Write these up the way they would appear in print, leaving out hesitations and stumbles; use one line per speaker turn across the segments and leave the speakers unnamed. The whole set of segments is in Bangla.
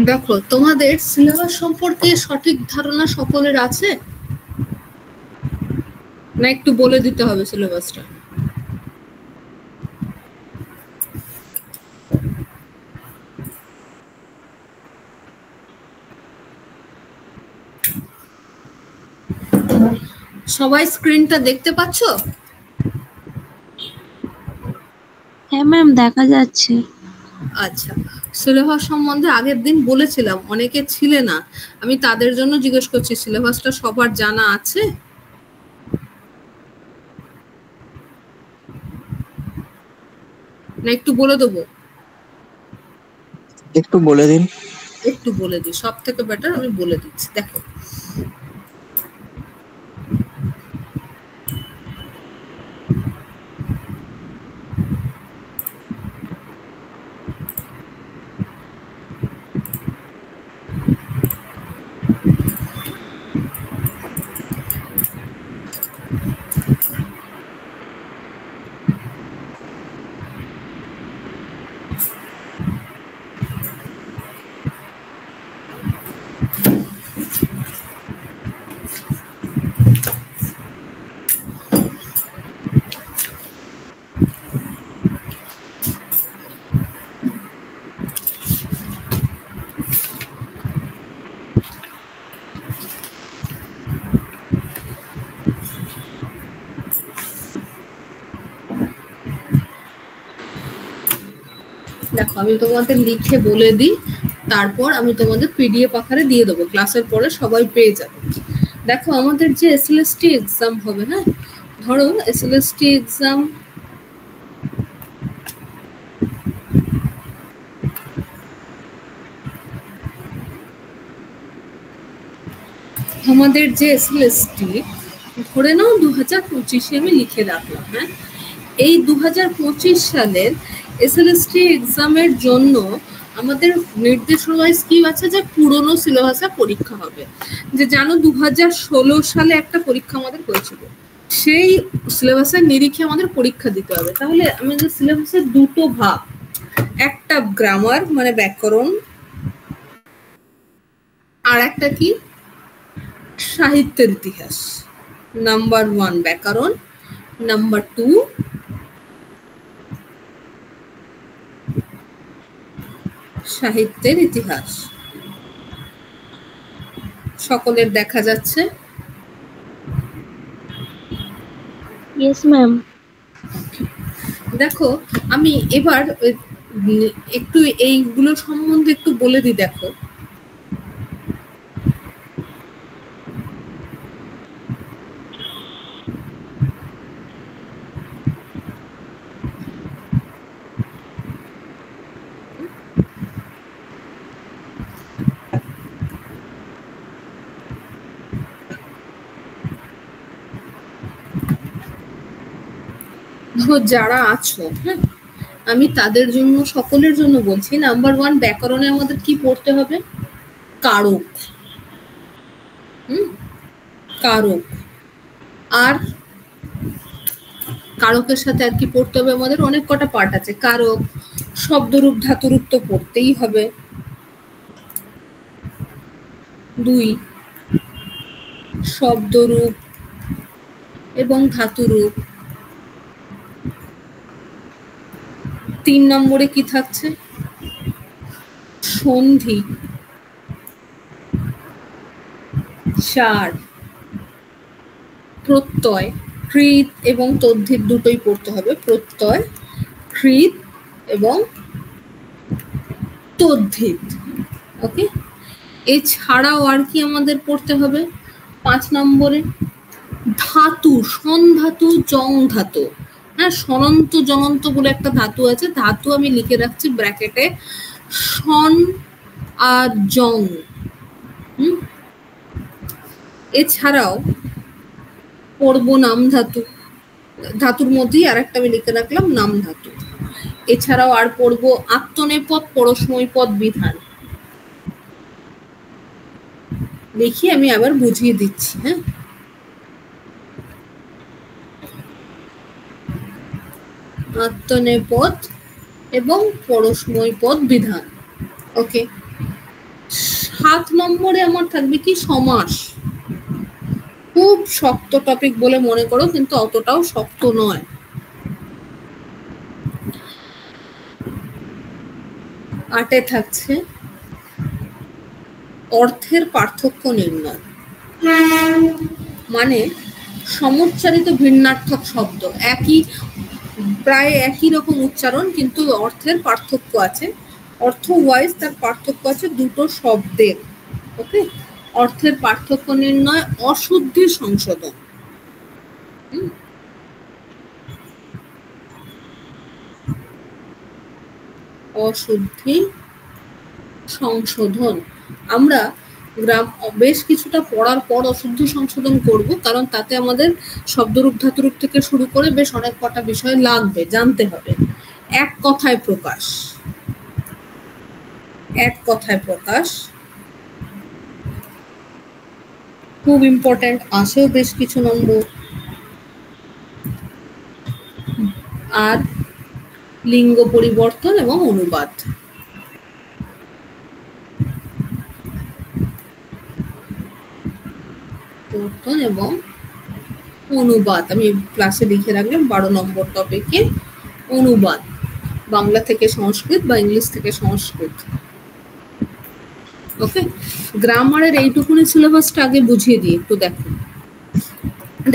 দেখো, তোমাদের সিলেবাস সম্পর্কে সঠিক ধারণা সকলের আছে, না একটু বলে দিতে হবে সিলেবাসটা? সবাই স্ক্রিনটা দেখতে পাচ্ছ?
হ্যাঁ ম্যাম, দেখা যাচ্ছে।
আচ্ছা, সিলেবাস সম্বন্ধে আগের দিন বলেছিলাম, অনেকে ছিলে না, আমি তাদের জন্য জিজ্ঞেস করছি সিলেবাসটা সবার জানা আছে? না একটু বলে দেবো?
একটু বলে দিন।
একটু বলে দিই, সব থেকে বেটার আমি বলে দিচ্ছি। দেখো, দেখো আমি তোমাদের লিখে বলে দিই, তারপর আমি তোমাদের পিডিএফ আকারে দিয়ে দেবো, ক্লাসের পরে সবাই পেয়ে যাবে। দেখো, আমাদের যে এসএলএসটি এক্সাম হবে, হ্যাঁ, ধরো এসএলএসটি এক্সাম আমাদের যে এসএলএসটি ধরে নাও 2025-এ আমি লিখে রাখলাম, হ্যাঁ, এই 2025 সালের এসএলএসটি এক্সামের জন্য আমাদের নির্দেশনায় কি আছে যে পুরনো সিলেবাসে পরীক্ষা হবে। যে জানো 2016 সালে একটা পরীক্ষা আমাদের হয়েছিল, সেই সিলেবাসের নিরিখে আমাদের পরীক্ষা দিতে হবে। তাহলে আমাদের সিলেবাসের দুটো ভাগ, একটা গ্রামার মানে ব্যাকরণ, আর একটা কি সাহিত্যের ইতিহাস। নাম্বার 1 ব্যাকরণ, নাম্বার 2 সাহিত্যের ইতিহাস। সকলের দেখা যাচ্ছে?
Yes ma'am.
দেখো, আমি এবার একটু এইগুলো সম্বন্ধে একটু বলে দিই। দেখো, যারা আছো, হ্যাঁ, আমি তাদের জন্য, সকলের জন্য বলছি। নাম্বার 1 ব্যাকরণে আমাদের কি পড়তে হবে? কারক। কারক, আর কারকের সাথে আর কি পড়তে হবে আমাদের? অনেক কটা পার্ট আছে। কারক, শব্দরূপ, ধাতুরূপ তো পড়তেই হবে। 2 শব্দরূপ এবং ধাতুরূপ। 3 নম্বরে কি থাকছে? সন্ধি। 4 প্রত্যয়, কৃত এবং তদ্ধিত দুটোই পড়তে হবে। প্রত্যয়, কৃত এবং তদ্ধিত। ওকে, এছাড়াও আর কি আমাদের পড়তে হবে? 5 নম্বরে ধাতু, সন্ধাতু, জং ধাতু। হ্যাঁ, সনন্ত জনন্ত বলে একটা ধাতু আছে, ধাতু আমি লিখে রাখছি ব্র্যাকেটে, সন আর জং। এছাড়াও পড়ব নাম ধাতু, ধাতুর মধ্যেই আর একটা আমি লিখে রাখলাম নাম ধাতু। এছাড়াও আর পড়ব আত্মনেপদ, পরস্মৈপদ বিধান। দেখি আমি আবার বুঝিয়ে দিচ্ছি। হ্যাঁ, আত্মনেপদ এবং পরস্মৈপদ বিধান। ওকে, 7 নম্বরে আমার থাকবে কি সমাস। খুব শক্ত টপিক বলে মনে করো, কিন্তু অতটাও শক্ত নয়। 8 থাকছে অর্থের পার্থক্য নির্ণয়, মানে সমুচ্চারিত ভিন্নার্থক শব্দ, প্রায় একই রকম উচ্চারণ কিন্তু অর্থের পার্থক্য আছে, অর্থ ওয়াইজ তার পার্থক্য আছে দুটো শব্দের। ওকে, অর্থের পার্থক্য নির্ণয়, অশুদ্ধি সংশোধন। অশুদ্ধি সংশোধন আমরা বেশ কিছুটা পড়ার পর অশুদ্ধি সংশোধন করব, কারণ তাতে আমাদের শব্দরূপ ধাতুরূপ থেকে শুরু করে বেশ অনেক কটা বিষয় লাগবে, জানতে হবে। এক কথায় প্রকাশ, এক কথায় প্রকাশ খুব ইম্পর্টেন্ট, আসেও বেশ কিছু নম্বর। আর লিঙ্গ পরিবর্তন এবং অনুবাদ, পরিবর্তন এবং অনুবাদ আমি ক্লাসে লিখে রাখলাম 12 নম্বর টপিকে অনুবাদ, বাংলা থেকে সংস্কৃত বা ইংলিশ থেকে সংস্কৃত। ওকে, গ্রামারের এইটুকুনি সিলেবাসটা আগে বুঝিয়ে দিই একটু।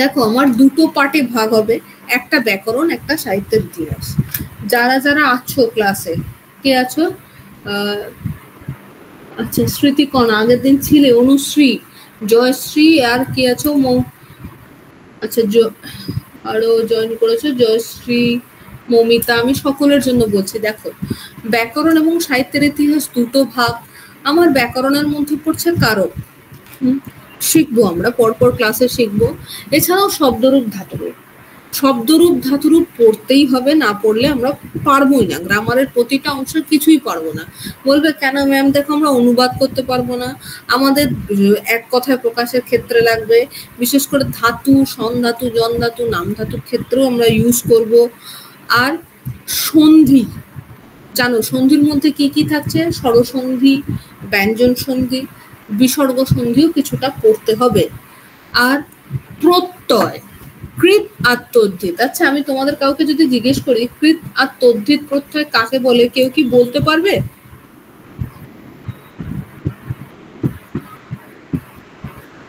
দেখো আমার দুটো পার্টে ভাগ হবে, একটা ব্যাকরণ, একটা সাহিত্যের ইতিহাস। যারা যারা আছো ক্লাসে, কে আছো? আচ্ছা, স্মৃতিকণা আগের দিন ছিলে, অনুশ্রী, জয়শ্রী, আর কে আছো? আচ্ছা, আরো জয়েন করেছো জয়শ্রী, মমিতা। আমি সকলের জন্য বলছি, দেখো ব্যাকরণ এবং সাহিত্যের ইতিহাস দুটো ভাগ। আমার ব্যাকরণের মধ্যে পড়ছে কারক, শিখবো আমরা পরপর ক্লাসে শিখবো। এছাড়াও শব্দরূপ ধাতুরূপ, শব্দরূপ ধাতুরূপ পড়তেই হবে, না পড়লে আমরা পারবোই না, গ্রামারের প্রতিটা অংশ কিছুই পারবো না। বলবে কেন ম্যাম? দেখো আমরা অনুবাদ করতে পারবো না, আমাদের এক কথায় প্রকাশের ক্ষেত্রে লাগবে, বিশেষ করে ধাতু, সন্ধাতু, জন ধাতু, নাম ধাতুর ক্ষেত্রেও আমরা ইউজ করব। আর সন্ধি, জানো সন্ধির মধ্যে কি কি থাকছে? স্বরসন্ধি, ব্যঞ্জন সন্ধি, বিসর্গ সন্ধিও কিছুটা পড়তে হবে। আর প্রত্যয়, কৃত আর তদ্ধিত। আচ্ছা, আমি তোমাদের কাউকে যদি জিজ্ঞেস করি কৃত আর তদ্ধিত প্রত্যয় কাকে বলে, কেউ কি বলতে পারবে?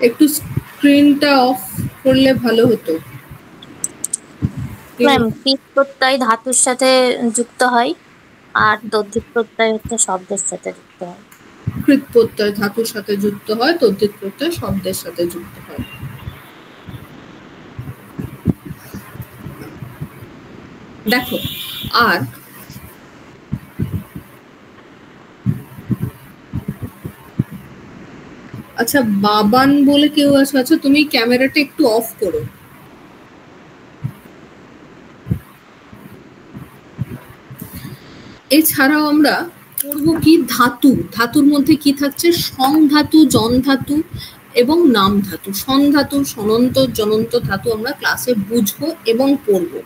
একটু স্ক্রিনটা অফ করলে ভালো হতো।
ম্যাম, কৃত প্রত্যয় ধাতুর সাথে যুক্ত হয় আর তদ্ধিত প্রত্যয় হচ্ছে শব্দের সাথে যুক্ত হয়।
কৃত প্রত্যয় ধাতুর সাথে যুক্ত হয়, তদ্ধিত প্রত্যয় শব্দের সাথে যুক্ত হয়। দেখো, আর আচ্ছা, বাবান বলে কেউ আছে? আচ্ছা, তুমি ক্যামেরাটা একটু অফ করো। এছাড়াও আমরা পড়বো কি ধাতু, ধাতুর মধ্যে কি থাকছে? সংধাতু, জন ধাতু এবং নাম ধাতু। সংধাতু, সনন্ত, জনন্ত ধাতু আমরা ক্লাসে বুঝবো এবং পড়বো।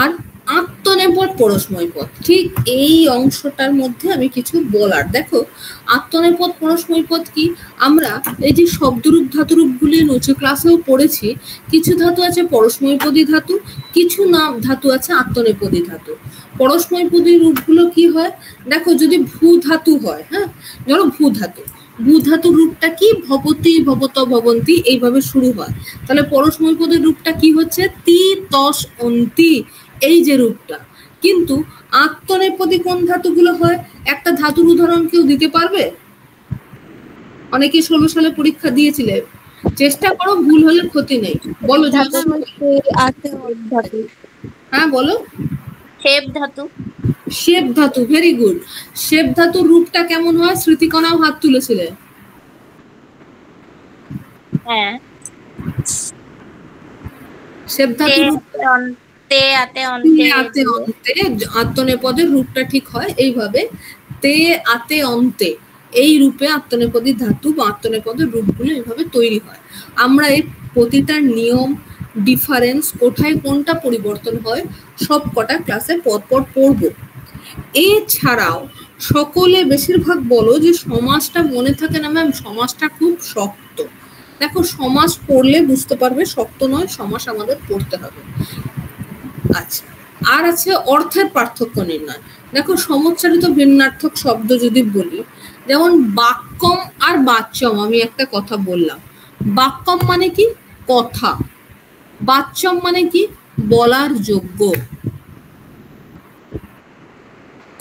আর আত্মনেপদ, পরস্ময় পদ, ঠিক এই অংশটার মধ্যে আমি কিছু বলার। দেখো আত্মনেপদ, পরস্ময় পদ কি? আমরা এই যে শব্দরূপ ধাতুরূপগুলি নিচে ক্লাসেও পড়েছি, কিছু ধাতু আছে পরস্ময়পদী ধাতু, কিছু নাম ধাতু আছে আত্মনেপদী ধাতু। পরস্ময়পদী রূপগুলো কি হয়? দেখো যদি ভূ ধাতু হয়, হ্যাঁ, ধরো ভূ ধাতু, ভূ ধাতুর রূপটা কি? ভবতি, ভবত, ভবন্তি, এইভাবে শুরু হয়। তাহলে পরস্ময়পদের রূপটা কি হচ্ছে? তি, তস, অন্তি, এই যে রূপটা। কিন্তু আত্মনেপদী কোন ধাতুগুলো হয়? একটা ধাতুর উদাহরণ কেউ দিতে পারবে? অনেকে 16 সালে পরীক্ষা দিয়েছিলে, চেষ্টা করো, ভুল হলে ক্ষতি নেই। বলো। হ্যাঁ বলো।
শেপ ধাতু।
শেপ ধাতু, ভেরি গুড। শেপ ধাতুর রূপটা কেমন হয়? স্মৃতিকণাও হাত তুলেছিলে।
হ্যাঁ,
শেপ ধাতুর
তে আতে অন্তে,
আত্মনেপদের রূপটা ঠিক হয় এইভাবে, তে আতে অন্তে, এই রূপে আত্মনেপদী ধাতু বা আত্মনেপদের রূপগুলো এইভাবে তৈরি হয়। আমরা এই প্রতিটার নিয়ম, ডিফারেন্স, কোথায় কোনটা পরিবর্তন হয়, সব কটা ক্লাসে পরপর পড়ব। এছাড়াও সকলে বেশিরভাগ বলো যে সমাজটা মনে থাকে না ম্যাম, সমাজটা খুব শক্ত। দেখো সমাজ পড়লে বুঝতে পারবে শক্ত নয়, সমাজ আমাদের পড়তে হবে। আচ্ছা, আর আছে অর্থের পার্থক্য নির্ণয়। দেখো সমচ্চারিত ভিন্নার্থক শব্দ যদি বলি, যেমন বাক্যম আর বাচ্যম, আমি একটা কথা বললাম, বাক্যম মানে কি কথা, বাচ্যম মানে কি বলার যোগ্য।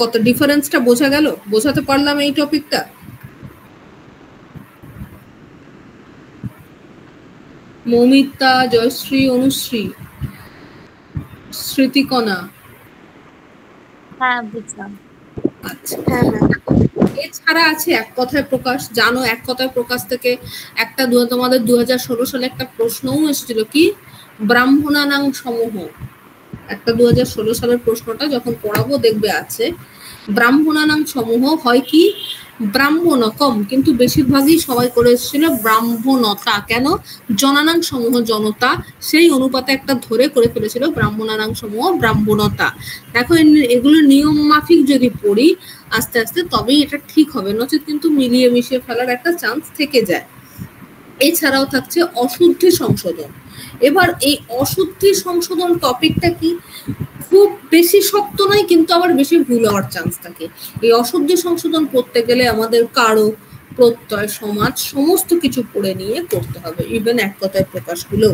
কত ডিফারেন্সটা বোঝা গেল? বোঝাতে পারলাম এই টপিকটা? মৌমিতা, জয়শ্রী, অনুশ্রী, স্মৃতিকণা।
হ্যাঁ বুঝলাম।
আচ্ছা,
হ্যাঁ ম্যাম।
এছাড়া আছে এক কথায় প্রকাশ। জানো এক কথায় প্রকাশ থেকে একটা তোমাদের 2016 সালে একটা প্রশ্নও এসেছিল, কি ব্রাহ্মণানাং সমূহ। একটা 2016 সালের প্রশ্নটা যখন পড়াবো দেখবে আছে, ব্রাহ্মণানাং সমূহ হয় কি ব্রাহ্মণকম, কিন্তু বেশিরভাগই সবাই করে এসেছিল ব্রাহ্মণতা। কেন? জনানাং সমূহ জনতা, সেই অনুপাতে একটা ধরে করে ফেলেছিল ব্রাহ্মণানাং সমূহ ব্রাহ্মণতা। দেখো এগুলো নিয়ম মাফিক যদি পড়ি আস্তে আস্তে তবেই এটা ঠিক হবে, নচেত কিন্তু মিলিয়ে মিশিয়ে ফেলার একটা চান্স থেকে যায়। এছাড়াও থাকছে অশুদ্ধি সংশোধন। এবার এই অশুদ্ধি সংশোধন টপিকটা কি খুব বেশি শক্ত নয়, কিন্তু আবার বেশি ভুল হওয়ার চান্স থাকে। এই অশুদ্ধি সংশোধন করতে গেলে আমাদের কারক, প্রত্যয়, সমাজ সমস্ত কিছু পড়ে নিয়ে করতে হবে, ইভেন এক কথায় প্রকাশগুলো।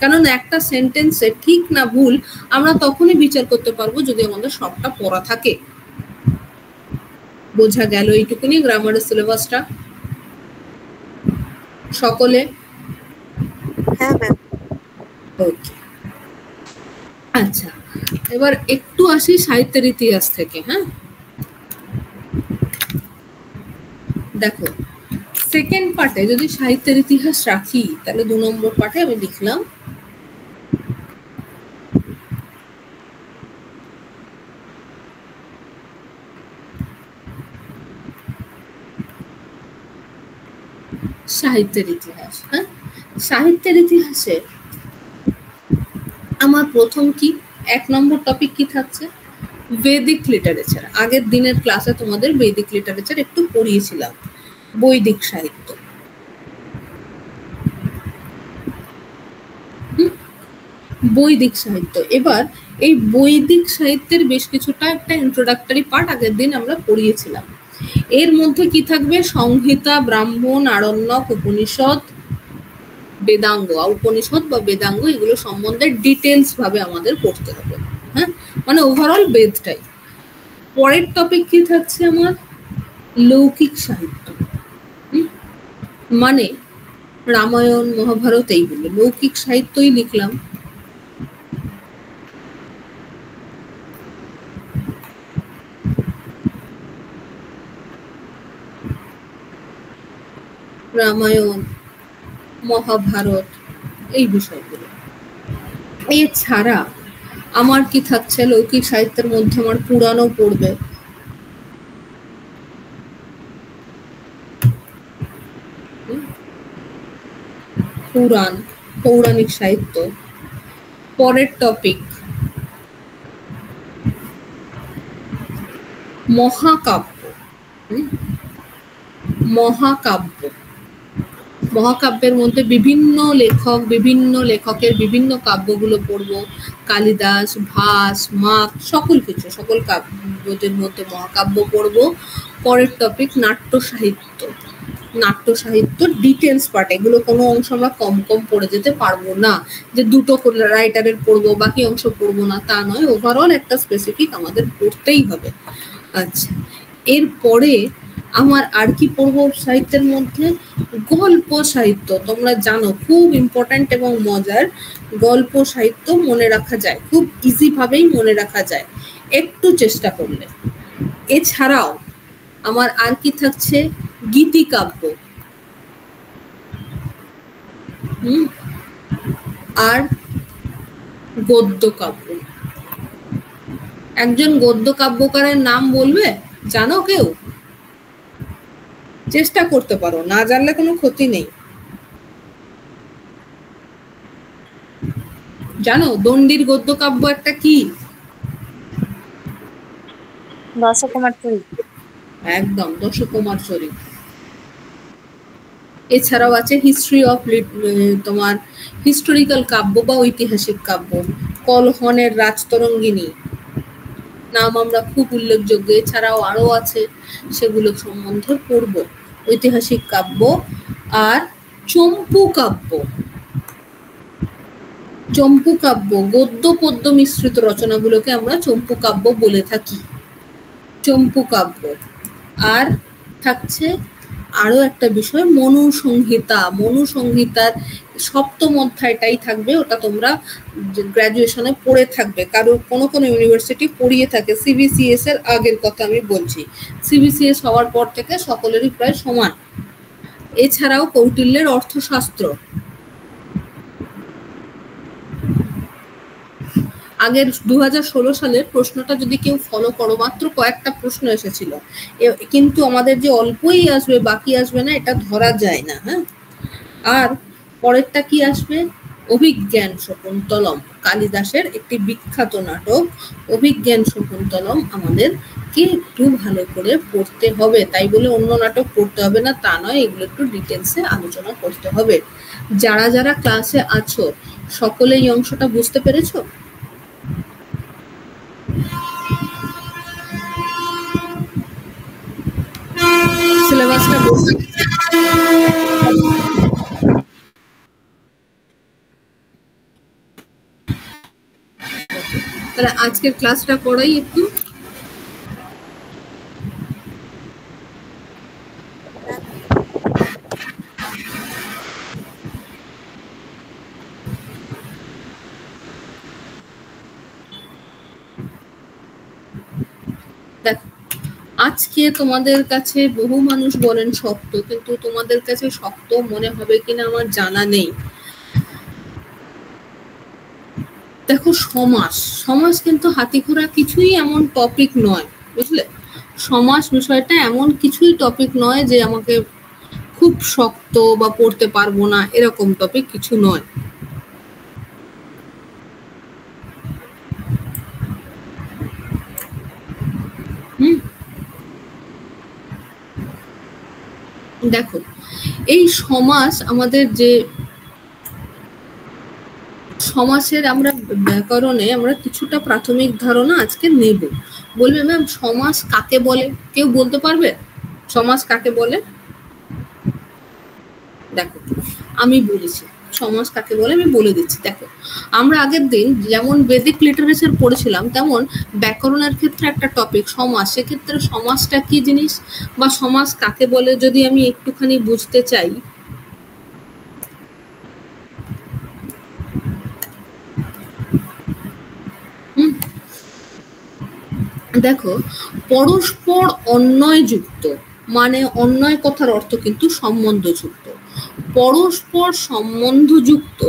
কারণ একটা সেন্টেন্সে ঠিক না ভুল আমরা তখনই বিচার করতে পারবো যদি আমাদের সবটা পড়া থাকে। বোঝা গেল এইটুকুনি গ্রামারের সিলেবাসটা সকলে?
হ্যাঁ ম্যাম।
ওকে, আচ্ছা এবার একটু আসি সাহিত্যের ইতিহাস থেকে। হ্যাঁ দেখো সেকেন্ড পার্টে যদি সাহিত্যের ইতিহাস রাখি, তাহলে 2 নম্বর পার্টে আমি লিখলাম সাহিত্যের ইতিহাস। হ্যাঁ, সাহিত্যের ইতিহাসে আমার প্রথম কি 1 নম্বর টপিক কি থাকছে? বৈদিক লিটারেচার। আগের দিনের ক্লাসে তোমাদের বৈদিক লিটারেচার একটু পড়িয়েছিলাম, বৈদিক সাহিত্য। বৈদিক সাহিত্য। এবার এই বৈদিক সাহিত্যের বেশ কিছুটা একটা ইন্ট্রোডাক্টরি পার্ট আগের দিন আমরা পড়িয়েছিলাম। এর মধ্যে কি থাকবে? সংহিতা, ব্রাহ্মণ, আরণ্যক, উপনিষদ, বেদাঙ্গ। উপনিষদ বা বেদাঙ্গ এগুলো সম্বন্ধে ডিটেলস ভাবে আমাদের পড়তে হবে। হ্যাঁ, মানে ওভারঅল বেদটাই। পরের টপিক কি থাকছে আমার? লৌকিক সাহিত্য। মানে রামায়ণ, মহাভারত এইগুলো লৌকিক সাহিত্যই লিখলাম। রামায়ণ, মহাভারত এই বিষয়গুলো। এছাড়া আমার কি থাকছে লৌকিক সাহিত্যের মধ্যে? আমার পুরাণও পড়বে, পুরাণ, পৌরাণিক সাহিত্য। পরের টপিক মহাকাব্য। মহাকাব্য, মহাকাব্যের মধ্যে বিভিন্ন লেখক, বিভিন্ন লেখকের বিভিন্ন কাব্যগুলো পড়বো। কালিদাস, ভাস, মাক, সকল কিছু, সকল কাব্যদের মধ্যে মহাকাব্য পড়বো। পরের টপিক নাট্য সাহিত্য। নাট্য সাহিত্য ডিটেলস পার্ট, এগুলো কোনো অংশ আমরা কম কম পড়ে যেতে পারবো না, যে দুটো রাইটারের পড়বো বাকি অংশ পড়বো না তা নয়, ওভারঅল একটা স্পেসিফিক আমাদের পড়তেই হবে। আচ্ছা, এরপরে আমার আর কি পড়বো সাহিত্যের মধ্যে? গল্প সাহিত্য। তোমরা জানো খুব ইম্পর্ট্যান্ট এবং মজার। গল্প সাহিত্য মনে রাখা যায়, খুব ইজি ভাবেই মনে রাখা যায় একটু চেষ্টা করলে। এছাড়াও আমার আর কি থাকছে? গীতিকাব্য, আর গদ্য কাব্য। একজন গদ্য কাব্যকারের নাম বলবে? জানো কেউ? চেষ্টা করতে পারো, না জানলে কোনো ক্ষতি নেই। জানো দণ্ডির গদ্য কাব্য একটা কি?
দশকুমার চরিত্র।
একদম দশকুমার চরিত। এছাড়াও আছে হিস্ট্রি অফ তোমার হিস্টোরিক্যাল কাব্য বা ঐতিহাসিক কাব্য, কলহনের রাজতরঙ্গিনী নাম আমরা খুব উল্লেখযোগ্য। এছাড়াও আরো আছে, সেগুলো সম্বন্ধে পড়ব। ঐতিহাসিক কাব্য আর চম্পু কাব্য। চম্পু কাব্য গদ্য পদ্য মিশ্রিত রচনাগুলোকে আমরা চম্পু কাব্য বলে থাকি। চম্পু কাব্য। আর থাকছে আরো একটা বিষয়, মনুসংহিতা। মনুসংহিতার সপ্তম অধ্যায়টাই থাকবে, ওটা তোমরা গ্র্যাজুয়েশনে পড়ে থাকবে, কারণ কোনো কোনো ইউনিভার্সিটি পড়িয়ে থাকে। সিবিসিএস এর আগের কথা আমি বলছি, সিবিসিএস হওয়ার পর থেকে সকলেরই প্রায় সমান। এছাড়াও কৌটিল্যের অর্থশাস্ত্র। আগের 2016 সালের প্রশ্নটা যদি কেউ ফলো করো, মাত্র কয়েকটা প্রশ্ন এসেছিল, কিন্তু আমাদের যে অল্পই আসবে, বাকি আসবে না, এটা ধরা যায় না। হ্যাঁ, আর পরেরটা কি আসবে? অভিজ্ঞান শকুন্তলম, কালিদাসের একটি বিখ্যাত নাটক। অভিজ্ঞান শকুন্তলম আমাদেরকে একটু ভালো করে পড়তে হবে, তাই বলে অন্য নাটক পড়তে হবে না তা নয়, এগুলো একটু ডিটেলসে আলোচনা করতে হবে। যারা যারা ক্লাসে আছো সকলে এই অংশটা বুঝতে পেরেছো? সিলেবাসটা বলতে তাহলে আজকের ক্লাসটা করাই একটু। দেখো, আজকে তোমাদের কাছে বহু মানুষ বলেন শক্ত, কিন্তু তোমাদের কাছে শক্ত মনে হবে কিনা আমার জানা নেই। দেখো, সমাস, সমাস কিন্তু হাতিঘোড়া কিছুই এমন টপিক নয়, বুঝলে? সমাস বিষয়টা এমন কিছুই টপিক নয় যে আমাকে খুব শক্ত বা পড়তে পারবো না, এরকম টপিক কিছু নয়। দেখো, এই সমাস, আমাদের যে সমাসের আমরা ব্যাকরণে আমরা কিছুটা প্রাথমিক ধারণা আজকে নেব। বলবে ম্যাম সমাস কাকে বলে? কেউ বলতে পারবে সমাস কাকে বলে? দেখো, আমি বলেছি সমাস কাকে বলে, আমি বলে দিচ্ছি। দেখো, আমরা আগের দিন যেমন বেদিক লিটারেচার পড়েছিলাম, তেমন ব্যাকরণের ক্ষেত্রে একটা টপিক সমাস। সেক্ষেত্রে সমাসটা কি জিনিস বা সমাস কাকে বলে যদি আমি একটুখানি বুঝতে চাই, দেখো, পরস্পর অন্বয়যুক্ত, মানে অন্বয় কথার অর্থ কিন্তু সম্বন্ধযুক্ত। পরস্পর সম্বন্ধযুক্ত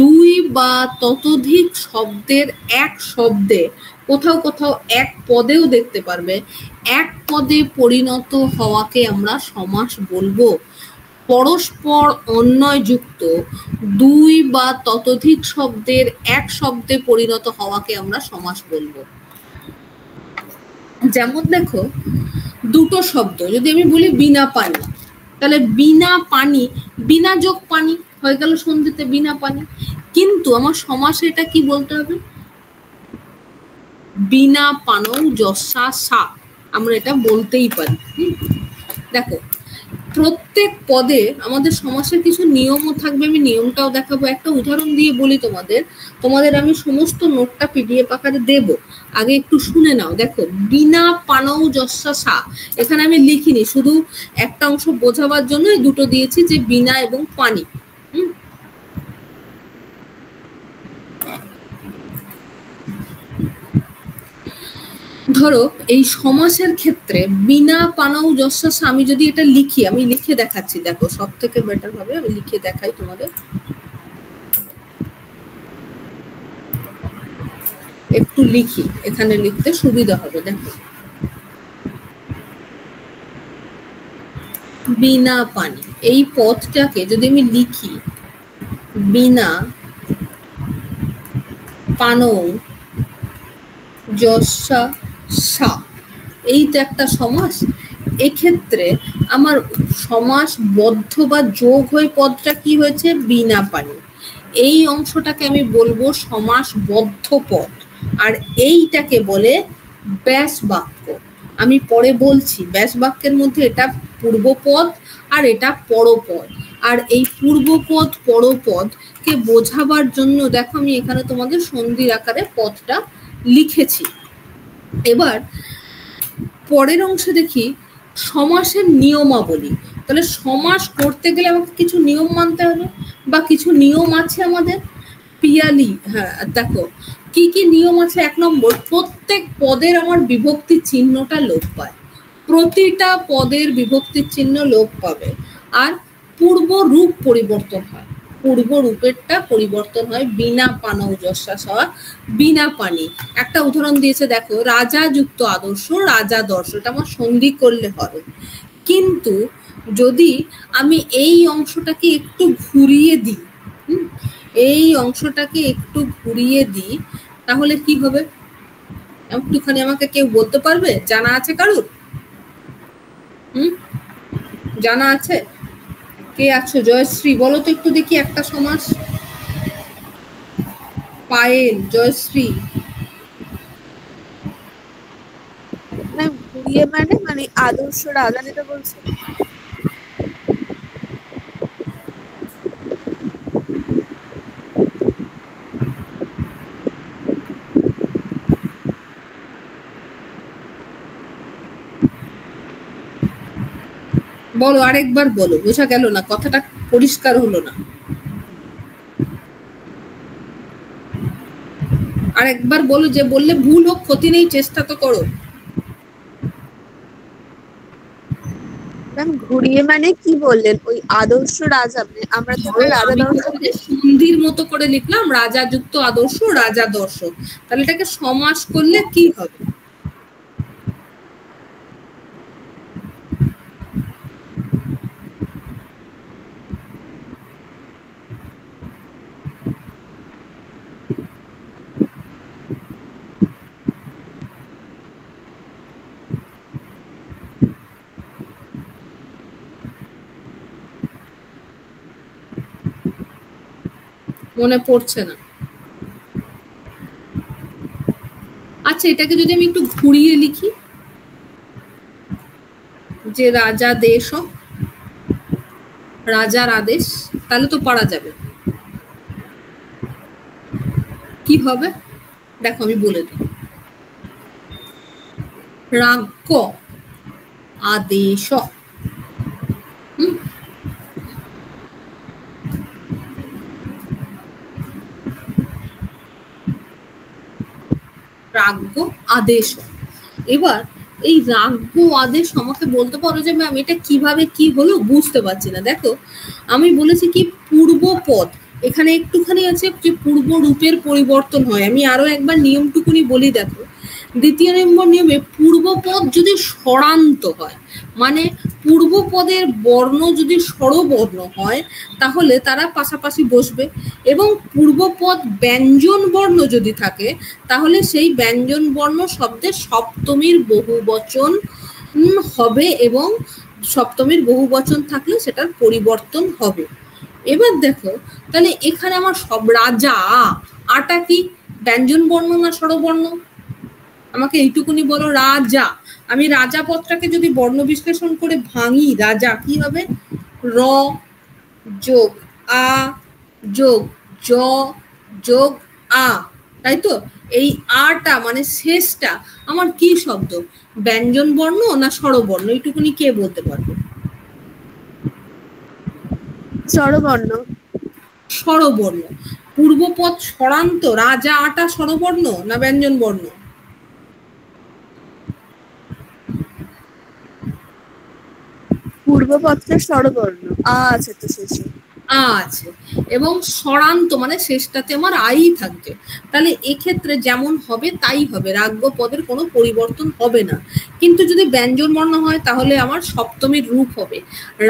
দুই বা ততোধিক শব্দের এক শব্দে, কোথাও কোথাও এক পদেও দেখতে পারবে, এক পদে পরিণত হওয়াকে আমরা সমাস বলবো। পরস্পর অন্বয়যুক্ত দুই বা ততোধিক শব্দের এক শব্দে পরিণত হওয়াকে আমরা সমাস বলবো। যেমন দেখো, দুটো শব্দ যদি আমি বলি বিনা পানি, তাহলে বিনা পানি, বিনা যোগ পানি হয়ে গেল সন্ধিতে বিনা পানি, কিন্তু আমার সমাসে এটা কি বলতে হবে? বিনা পানৌ যস্যা সা, আমরা এটা বলতেই পারি। দেখো, প্রত্যেক পদে আমাদের সমাসের কিছু নিয়মও থাকবে, আমি নিয়মটাও দেখাবো। একটা উদাহরণ দিয়ে বলি তোমাদের আমি সমস্ত নোটটা পিডিএফ আকারে দেব, আগে একটু শুনে নাও। দেখো, বিনা পানৌ যস্যা সা, এখানে আমি লিখিনি, শুধু একটা অংশ বোঝাবার জন্য দুটো দিয়েছি, যে বিনা এবং পানি। ধরো, এই সমাসের ক্ষেত্রে বিনা পানৌ যস্যা সা, আমি যদি এটা লিখি, আমি লিখে দেখাচ্ছি, দেখো সব থেকে বেটার হবে আমি লিখে দেখাই তোমাদের, একটু লিখি, এখানে লিখতে সুবিধা হবে। দেখো, বিনা পানি, এই পদটাকে যদি আমি লিখি বিনা পানৌ যস্যা সা, এই তো একটা সমাস। এক্ষেত্রে আমার সমাসবদ্ধ বা যোগ হয়ে পদটা কি হয়েছে? বিনা পানি। এই অংশটাকে আমি বলবো সমাসবদ্ধ পদ, আর এইটাকে বলে ব্যাস বাক্য। আমি পরে বলছি ব্যাস বাক্যের মধ্যে এটা পূর্বপদ আর এটা পরপদ। আর এই পূর্বপদ পরপদকে বোঝাবার জন্য দেখো আমি এখানে তোমাদের সন্ধির আকারে পদটা লিখেছি। এবার পরের অংশে দেখি সমাসের নিয়মাবলী। তাহলে সমাস করতে গেলে আমাকে কিছু নিয়ম মানতে হবে, বা কিছু নিয়ম আছে আমাদের। পিয়ালি, হ্যাঁ দেখো কি কি নিয়ম আছে। 1 নম্বর, প্রত্যেক পদের আমার বিভক্তি চিহ্নটা লোপ পায়, প্রতিটা পদের বিভক্তির চিহ্ন লোপ পাবে। আর পূর্ব রূপ পরিবর্তন হয়, পূর্ব রূপেরটা পরিবর্তন হয় বিনা পানৌজস্যা সহ বিনা পানি। একটা উদাহরণ দিয়েছে দেখো, রাজা যুক্ত আদর্শ রাজা দর্শ, এটা আমার সন্ধি করলে হবে। কিন্তু যদি আমি এই অংশটাকে একটু ঘুরিয়ে দিই, এই অংশটাকে একটু ঘুরিয়ে দিই, তাহলে কি হবে? একটুখানি আমাকে কেউ বলতে পারবে? জানা আছে কারুর? জানা আছে? কে আছো? জয়শ্রী বলো তো একটু দেখি একটা সমাস। পায়েল, জয়শ্রী।
ঘুরিয়ে মানে আদর্শ রাজা যেটা বলছে,
বলো, আরেকবার বলো, বোঝা গেল না, কথাটা পরিষ্কার হলো না। আরেকবার বলো, যে বললে ভুল হোক ক্ষতি নেই, চেষ্টা তো করো।
ম্যাম ঘুরিয়ে মানে কি বললেন? ওই আদর্শ রাজা, আমরা তো রাজা দর্শ
সন্ধির মতো করে লিখলাম, রাজা যুক্ত আদর্শ রাজা দর্শ, তাহলে এটাকে সমাস করলে কি হবে? মনে পড়ছে না। আচ্ছা, এটাকে যদি আমি একটু ঘুরিয়ে লিখি, যে রাজা দেশ রাজার আদেশ, তাহলে তো পারা যাবে। কি হবে দেখো আমি বলে দিই, রাজ্ঞ আদেশ। রাজ্ঞ আদেশ। এবার এই রাজ্ঞ আদেশ আমাকে বলতে পারো যে ম্যাম এটা কিভাবে কি হলো, বুঝতে পারছি না। দেখো আমি বলেছি কি পূর্বপদ, এখানে একটুখানি আছে যে পূর্ব রূপের পরিবর্তন হয়। আমি আরো একবার নিয়মটুকুনি বলি দেখো, 2 নম্বর নিয়মে পূর্বপদ যদি স্বরান্ত হয়, মানে পূর্বপদের বর্ণ যদি স্বরবর্ণ হয়, তাহলে তারা পাশাপাশি বসবে। এবং পূর্বপদ ব্যঞ্জন বর্ণ যদি থাকে, তাহলে সেই ব্যঞ্জন বর্ণ শব্দের সপ্তমীর বহুবচন হবে, এবং সপ্তমীর বহুবচন থাকলে সেটার পরিবর্তন হবে। এবার দেখো তাহলে এখানে আমার সব রাজা, আটা কি ব্যঞ্জন বর্ণ না স্বরবর্ণ? আমাকে এইটুকুনি বলো। রাজা, আমি রাজা পদটাকে যদি বর্ণ বিশ্লেষণ করে ভাঙি, রাজা কি হবে? র যোগ আ যোগ জ যোগ আ, তাই তো? এই আটা মানে শেষটা আমার কি শব্দ? ব্যঞ্জন বর্ণ না স্বরবর্ণ? এইটুকুনি কে বলতে পারবে?
স্বরবর্ণ।
স্বরবর্ণ। পূর্বপদ স্বরান্ত, রাজা আটা স্বরবর্ণ না ব্যঞ্জন বর্ণ?
পূর্বপত্রের স্বরবর্ণ আছে তো শেষে,
আছে, এবং স্বরান্ত মানে শেষটাতে আমার আই থাকবে। তাহলে এক্ষেত্রে যেমন হবে তাই হবে, রাজ্ঞ পদের কোনো পরিবর্তন হবে না। কিন্তু যদি ব্যঞ্জন বর্ণ হয় তাহলে আমার সপ্তমীর রূপ হবে।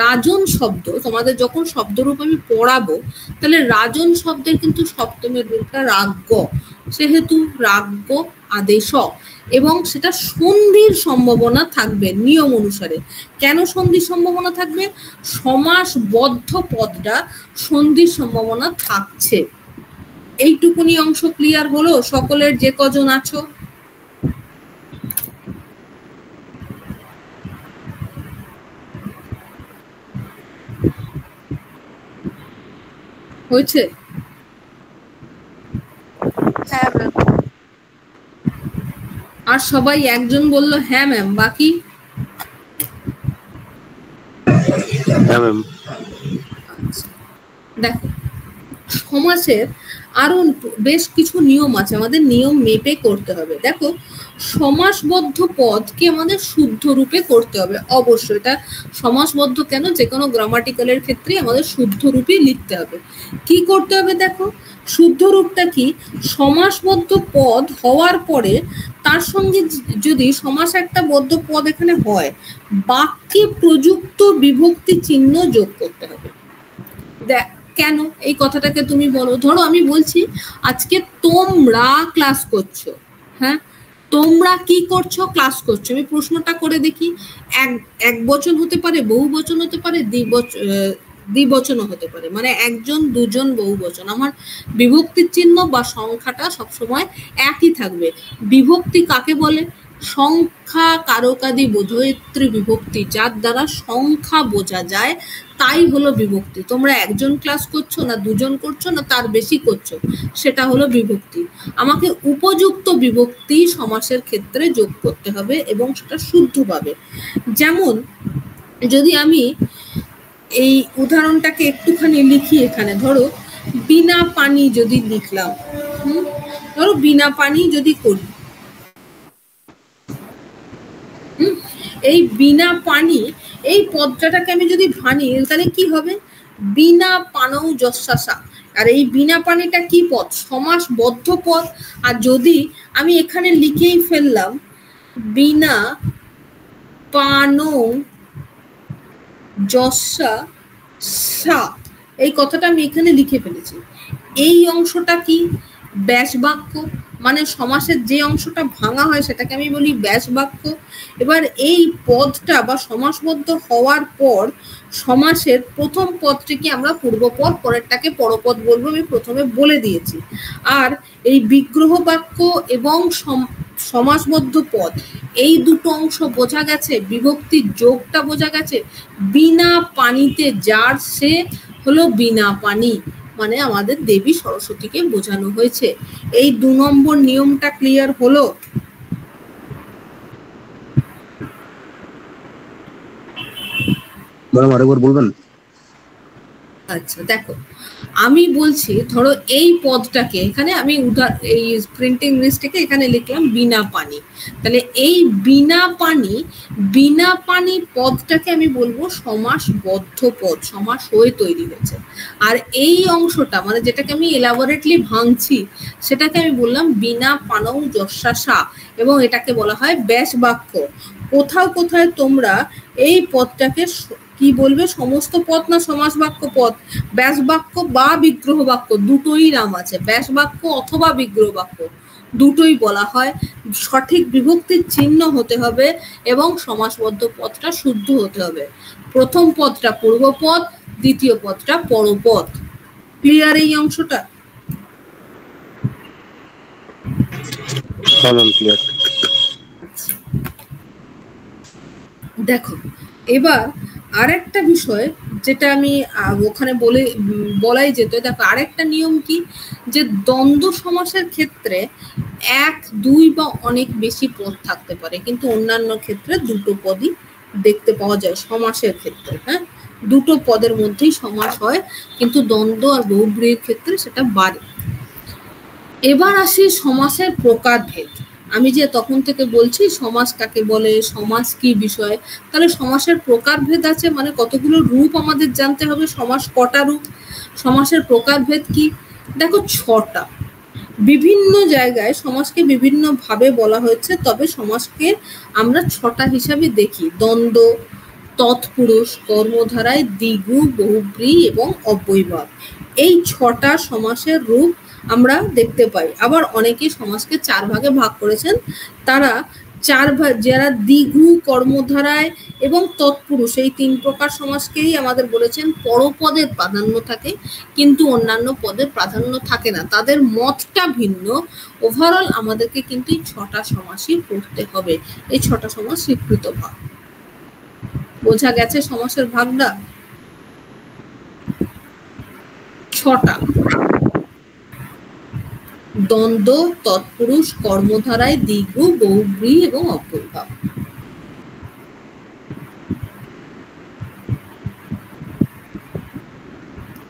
রাজন শব্দ, তোমাদের যখন শব্দরূপ আমি পড়াবো, তাহলে রাজন শব্দের কিন্তু সপ্তমীর রূপটা রাজ্ঞ, সেহেতু রাগ্য আদেশ, এবং সেটা সন্ধির সম্ভাবনা থাকবে নিয়ম অনুসারে। কেন সন্ধির সম্ভাবনা থাকবে? সমাসবদ্ধ পদটা সন্ধির সম্ভাবনা থাকছে। এইটুকুনি অংশ ক্লিয়ার হলো সকলের, যে কজন আছো? হয়েছে?
হ্যাঁ ম্যাম।
আর সবাই একজন বললো হ্যাঁ ম্যাম, বাকি?
হ্যাঁ ম্যাম।
আচ্ছা, দেখো সমাসের আরো বেশ কিছু নিয়ম আছে, আমাদের নিয়ম মেপে করতে হবে। দেখো সমাসবদ্ধ পদকে আমাদের শুদ্ধ রূপে করতে হবে অবশ্যই। এটা সমাসবদ্ধ কেন, যে কোনো গ্রামাটিক্যালের ক্ষেত্রে আমাদের শুদ্ধ রূপে লিখতে হবে। কি করতে হবে দেখো, শুদ্ধ রূপটা কি? সমাসবদ্ধ পদ হওয়ার পরে তার সঙ্গে যদি সমাস একটা বদ্ধ পদ এখানে হয়, বাক্যে প্রযুক্ত বিভক্তি চিহ্ন যোগ করতে হবে। দেখ কেন এই কথাটাকে তুমি বলো। ধরো আমি বলছি আজকে তোমরা ক্লাস করছো, হ্যাঁ তোমরা কি করছো? ক্লাস করছো। আমি প্রশ্নটা করে দেখি, এক বচন হতে পারে, বহু বচন হতে পারে, দ্বিবচনও হতে পারে, মানে একজন, দুজন, বহু বচন। আমার বিভক্তির চিহ্ন বা সংখ্যাটা সবসময় একই থাকবে। বিভক্তি কাকে বলে? সংখ্যা কারকাদি বোধয়িত্রী বিভক্তি, যার দ্বারা সংখ্যা বোঝা যায়, তাই হলো বিভক্তি। তোমরা একজন ক্লাস করছো না দুজন করছো না তার বেশি করছো, সেটা হলো বিভক্তি। আমাকে উপযুক্ত বিভক্তি সমাসের ক্ষেত্রে যোগ করতে হবে এবং সেটা শুদ্ধভাবে। যেমন যদি আমি এই উদাহরণটাকে একটুখানি লিখি এখানে, ধরো বিনা পানি যদি লিখলাম, ধরো বিনা পানি যদি করি, এই বিনা পানি এই পদটাকে আমি যদি ভানি তাহলে কি হবে? বিনা পানৌ যশাসা। আর এই বিনা পানিটা কি পদ? সমাসবদ্ধ পদ। আর যদি আমি এখানে লিখেই ফেললাম বিনা পানৌ যশাসা, এই কথাটা আমি এখানে লিখে ফেলেছি। এই অংশটা কি? ব্যাস বাক্য, মানে সমাসের যে অংশটা ভাঙা হয় সেটাকে আমি বলি ব্যাস বাক্য। এবার এই পদটা বা সমাসবদ্ধ হওয়ার পর সমাসের প্রথম পদটিকে আমরা পূর্বপদ, পরেরটাকে পরপদ বলবো, আমি প্রথমে বলে দিয়েছি। আর এই বিগ্রহ বাক্য এবং সমাসবদ্ধ পদ, এই দুটো অংশ বোঝা গেছে, বিভক্তির যোগটা বোঝা গেছে। বিনা পানিতে যার, সে হলো বিনা পানি, মানে আমাদের দেবী সরস্বতীকে বোঝানো হয়েছে। এই 2 নম্বর নিয়মটা ক্লিয়ার হলো?
ম্যাম আরেকবার বলবেন?
আচ্ছা দেখো আমি বলছি, ধরো এই পদটাকে এখানে আমি এই প্রিন্টিং মিস্টেকে এখানে লিখলাম বিনা পানি। তাহলে এই বিনা পানি পদটাকে আমি বলবো সমাসবদ্ধ পদ, সমাস হয়ে তৈরি হয়েছে। আর এই অংশটা মানে যেটাকে আমি এলাবোরেটলি ভাঙছি সেটাকে আমি বললাম বিনা পানৌ যশাসা, এবং এটাকে বলা হয় ব্যাস বাক্য। কোথাও কোথায় তোমরা এই পদটাকে কি বলবে? সমস্ত পদ না সমাস বাক্য পদ? ব্যাস বাক্য বা বিগ্রহ বাক্য দুটোই নাম আছে, ব্যাস বাক্য অথবা বিগ্রহ বাক্য দুটোই বলা হয়। সঠিক বিভক্তির চিহ্ন হতে হবে এবং সমাসবদ্ধ পদটা শুদ্ধ হতে হবে। প্রথম পদটা পূর্বপদ, দ্বিতীয় পদটা পরপদ। ক্লিয়ার এই অংশটা?
হ্যাঁ ম্যাম ক্লিয়ার।
দেখো এবার আরেকটা বিষয় যেটা আমি ওখানে বলাই যেত, দেখো আরেকটা নিয়ম কি, যে দ্বন্দ্ব সমাসের ক্ষেত্রে 1, 2 বা অনেক বেশি পদ থাকতে পারে, কিন্তু অন্যান্য ক্ষেত্রে দুটো পদই দেখতে পাওয়া যায় সমাসের ক্ষেত্রে। হ্যাঁ, দুটো পদের মধ্যেই সমাস হয়, কিন্তু দ্বন্দ্ব আর বহুব্রীহির ক্ষেত্রে সেটা বাড়ে। এবার আসি সমাসের প্রকারভেদ। আমি যে তখন থেকে বলছি সমাস কাকে বলে, সমাস কি বিষয়, তাহলে সমাসের প্রকারভেদ আছে, মানে কতগুলো রূপ আমাদের জানতে হবে। সমাস কটা রূপ? সমাসের প্রকারভেদ কি? দেখো 6টা। বিভিন্ন জায়গায় সমাসকে বিভিন্ন ভাবে বলা হয়েছে, তবে সমাসকে আমরা 6টা হিসাবে দেখি। দ্বন্দ্ব, তৎপুরুষ, কর্মধারায়, দ্বিগু, বহুব্রীহি এবং অব্যয়ভাব। এই 6টা সমাসের রূপ আমরা দেখতে পাই। আবার অনেকেই সমাসকে 4 ভাগে ভাগ করেছেন। তারা 4 ভাগ, যারা দ্বিগু, কর্মধারায় এবং তৎপুরুষ, এই 3 প্রকার সমাসকেই আমাদের বলেছেন পরপদের প্রাধান্য থাকে, কিন্তু অন্যান্য পদের প্রাধান্য থাকে না। তাদের মতটা ভিন্ন। ওভারঅল আমাদেরকে কিন্তু এই 6টা সমাসই পড়তে হবে। এই 6টা সমাস স্বীকৃত ভাগ। বোঝা গেছে সমাসের ভাগটা? 6টা: দ্বন্দ্ব, তৎপুরুষ, কর্মধারায়, দ্বিগু, বহুব্রীহি এবং অব্যয়ভাব।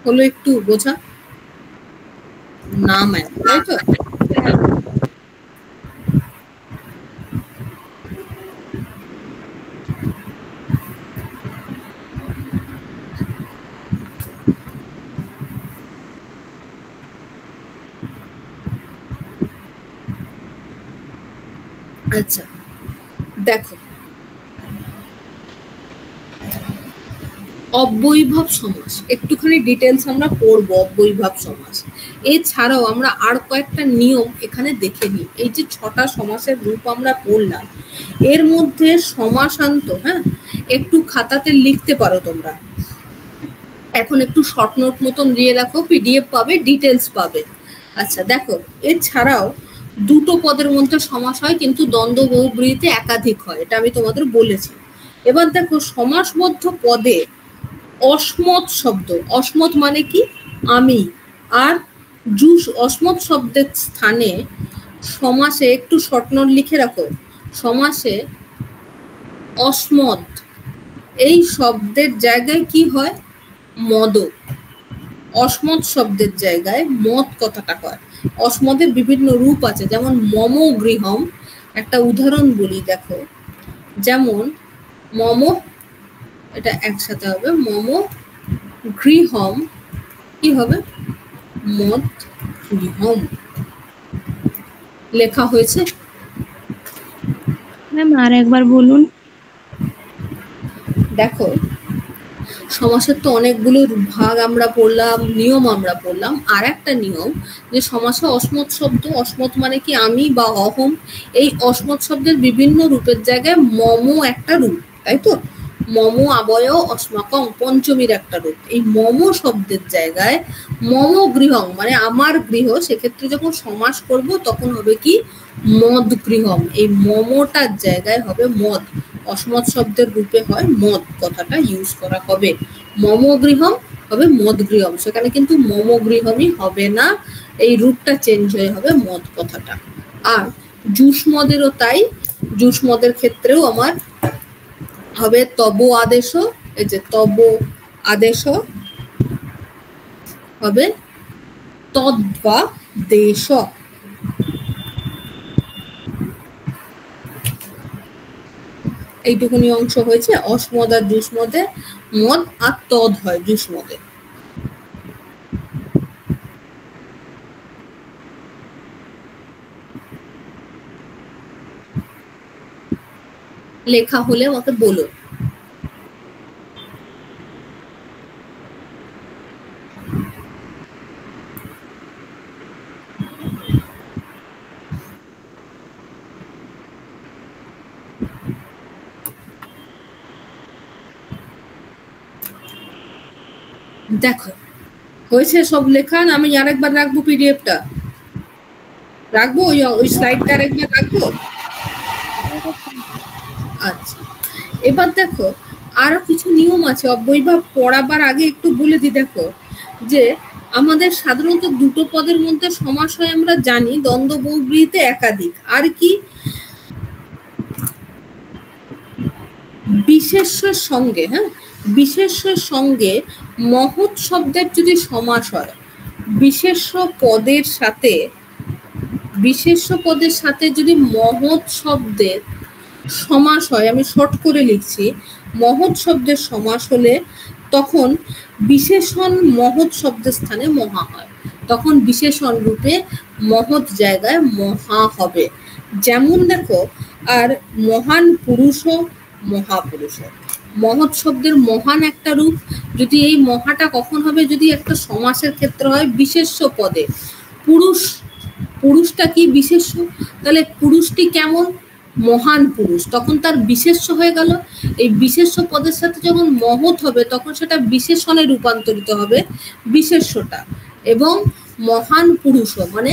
হলো একটু বোঝা? না ম্যাম, তাই তো? আচ্ছা, দেখো, অব্যয়ীভাব সমাস একটুখানি ডিটেলস আমরা পড়বো। অব্যয়ীভাব সমাস এছাড়াও আমরা আর কয়েকটা নিয়ম এখানে দেখে নিই। এই যে 6টা সমাসের রূপ আমরা পড়লাম, এর মধ্যে সমাসান্ত, হ্যাঁ, একটু খাতাতে লিখতে পারো তোমরা। এখন একটু শর্ট নোট মতন দিয়ে রাখো, পিডিএফ পাবে, ডিটেলস পাবে। আচ্ছা দেখো, এছাড়াও 2টো পদের মধ্যে সমাস হয়, কিন্তু দ্বন্দ্ব বহুব্রীহিতে একাধিক হয়, এটা আমি তোমাদের বলেছি। এবার দেখো, সমাসবদ্ধ পদে অসমত শব্দ, অসমত মানে কি? আমি, আর জুস, অসমত শব্দের স্থানে সমাসে, একটু শর্ট নোট লিখে রাখো, সমাসে অসমত এই শব্দের জায়গায় কি হয়? মদ। অসমত শব্দের জায়গায় মদ কথাটা হয়। অসমদের বিভিন্ন রূপ আছে, যেমন মম গৃহম, একটা উদাহরণ বলি, দেখো, যেমন মম, এটা একসাথে হবে, মম গৃহম, কি হবে? মদ গৃহম। লেখা হয়েছে?
ম্যাম আর একবার বলুন।
দেখো, সমাসের তো অনেকগুলো ভাগ আমরা পড়লাম, নিয়ম আমরা পড়লাম। আর একটা নিয়ম, যে সমাসে অসমত শব্দ, অসমত মানে কি? আমি বা অহম, এই অসমত শব্দের বিভিন্ন রূপের জায়গায় মম একটা রূপ, তাই তো? মম আবয় অস্মাকং, পঞ্চমীর একটা রূপ। এই মম শব্দের জায়গায় মম গৃহম মানে আমার গৃহ, সেক্ষেত্রে যখন সমাস করব তখন হবে কি? মদ গৃহম। এই মমটার জায়গায় হবে মদ। অসমত শব্দের রূপে হয় মদ, কথাটা ইউজ করা হবে। মম গৃহম হবে মদ গৃহম, সেখানে কিন্তু মম গৃহমই হবে না, এই রূপটা চেঞ্জ হয়ে হবে মদ কথাটা। আর জুস মদেরও তাই। জুস মদের ক্ষেত্রেও আমার হবে তব আদেশ, এই যে তব আদেশ হবে তদ্বা দেশ। এইটুকুনি অংশ হয়েছে। অসমদ আর জুস মদে মদ আর তদ হয় জুস মদে। লেখা হলে আমাকে বলো। দেখো, হয়েছে সব লেখা? আমি আরেকবার রাখবো পিডিএফটা? রাখবো ওই স্লাইডটা আরেকবার রাখবো? আচ্ছা, এবার দেখো, আরো কিছু নিয়ম আছে অব্যয়ীভাব পড়াবার আগে একটু বলে দিই। দেখো, যে আমাদের সাধারণত 2টো পদের মধ্যে সমাস হয় আমরা জানি, দ্বন্দ্ব বহুব্রীহিতে একাধিক। আর কি? বিশেষ্যের সঙ্গে, হ্যাঁ, বিশেষ্যের সঙ্গে মহৎ শব্দের যদি সমাস হয়, বিশেষ্য পদের সাথে, বিশেষ্য পদের সাথে যদি মহৎ শব্দের সমাস হয়, আমি শর্ট করে লিখছি, মহৎ শব্দের সমাস হলে তখন বিশেষণ মহৎ শব্দের স্থানে মহা হয়, তখন বিশেষণ রূপে মহৎ জায়গায় মহা হবে। যেমন দেখো, আর মহান পুরুষ, মহাপুরুষ, মহৎ শব্দের মহান একটা রূপ। যদি এই মহাটা কখন হবে? যদি একটা সমাসের ক্ষেত্রে হয় বিশেষ্য পদে, পুরুষ, পুরুষটা কি বিশেষ্য, তাহলে পুরুষটি কেমন, মহান পুরুষ, তখন তার বিশেষ্য হয়ে গেল। এই বিশেষ্য পদের সাথে যখন মহৎ হবে তখন সেটা বিশেষণে রূপান্তরিত হবে বিশেষ্যটা, এবং মহান পুরুষ মানে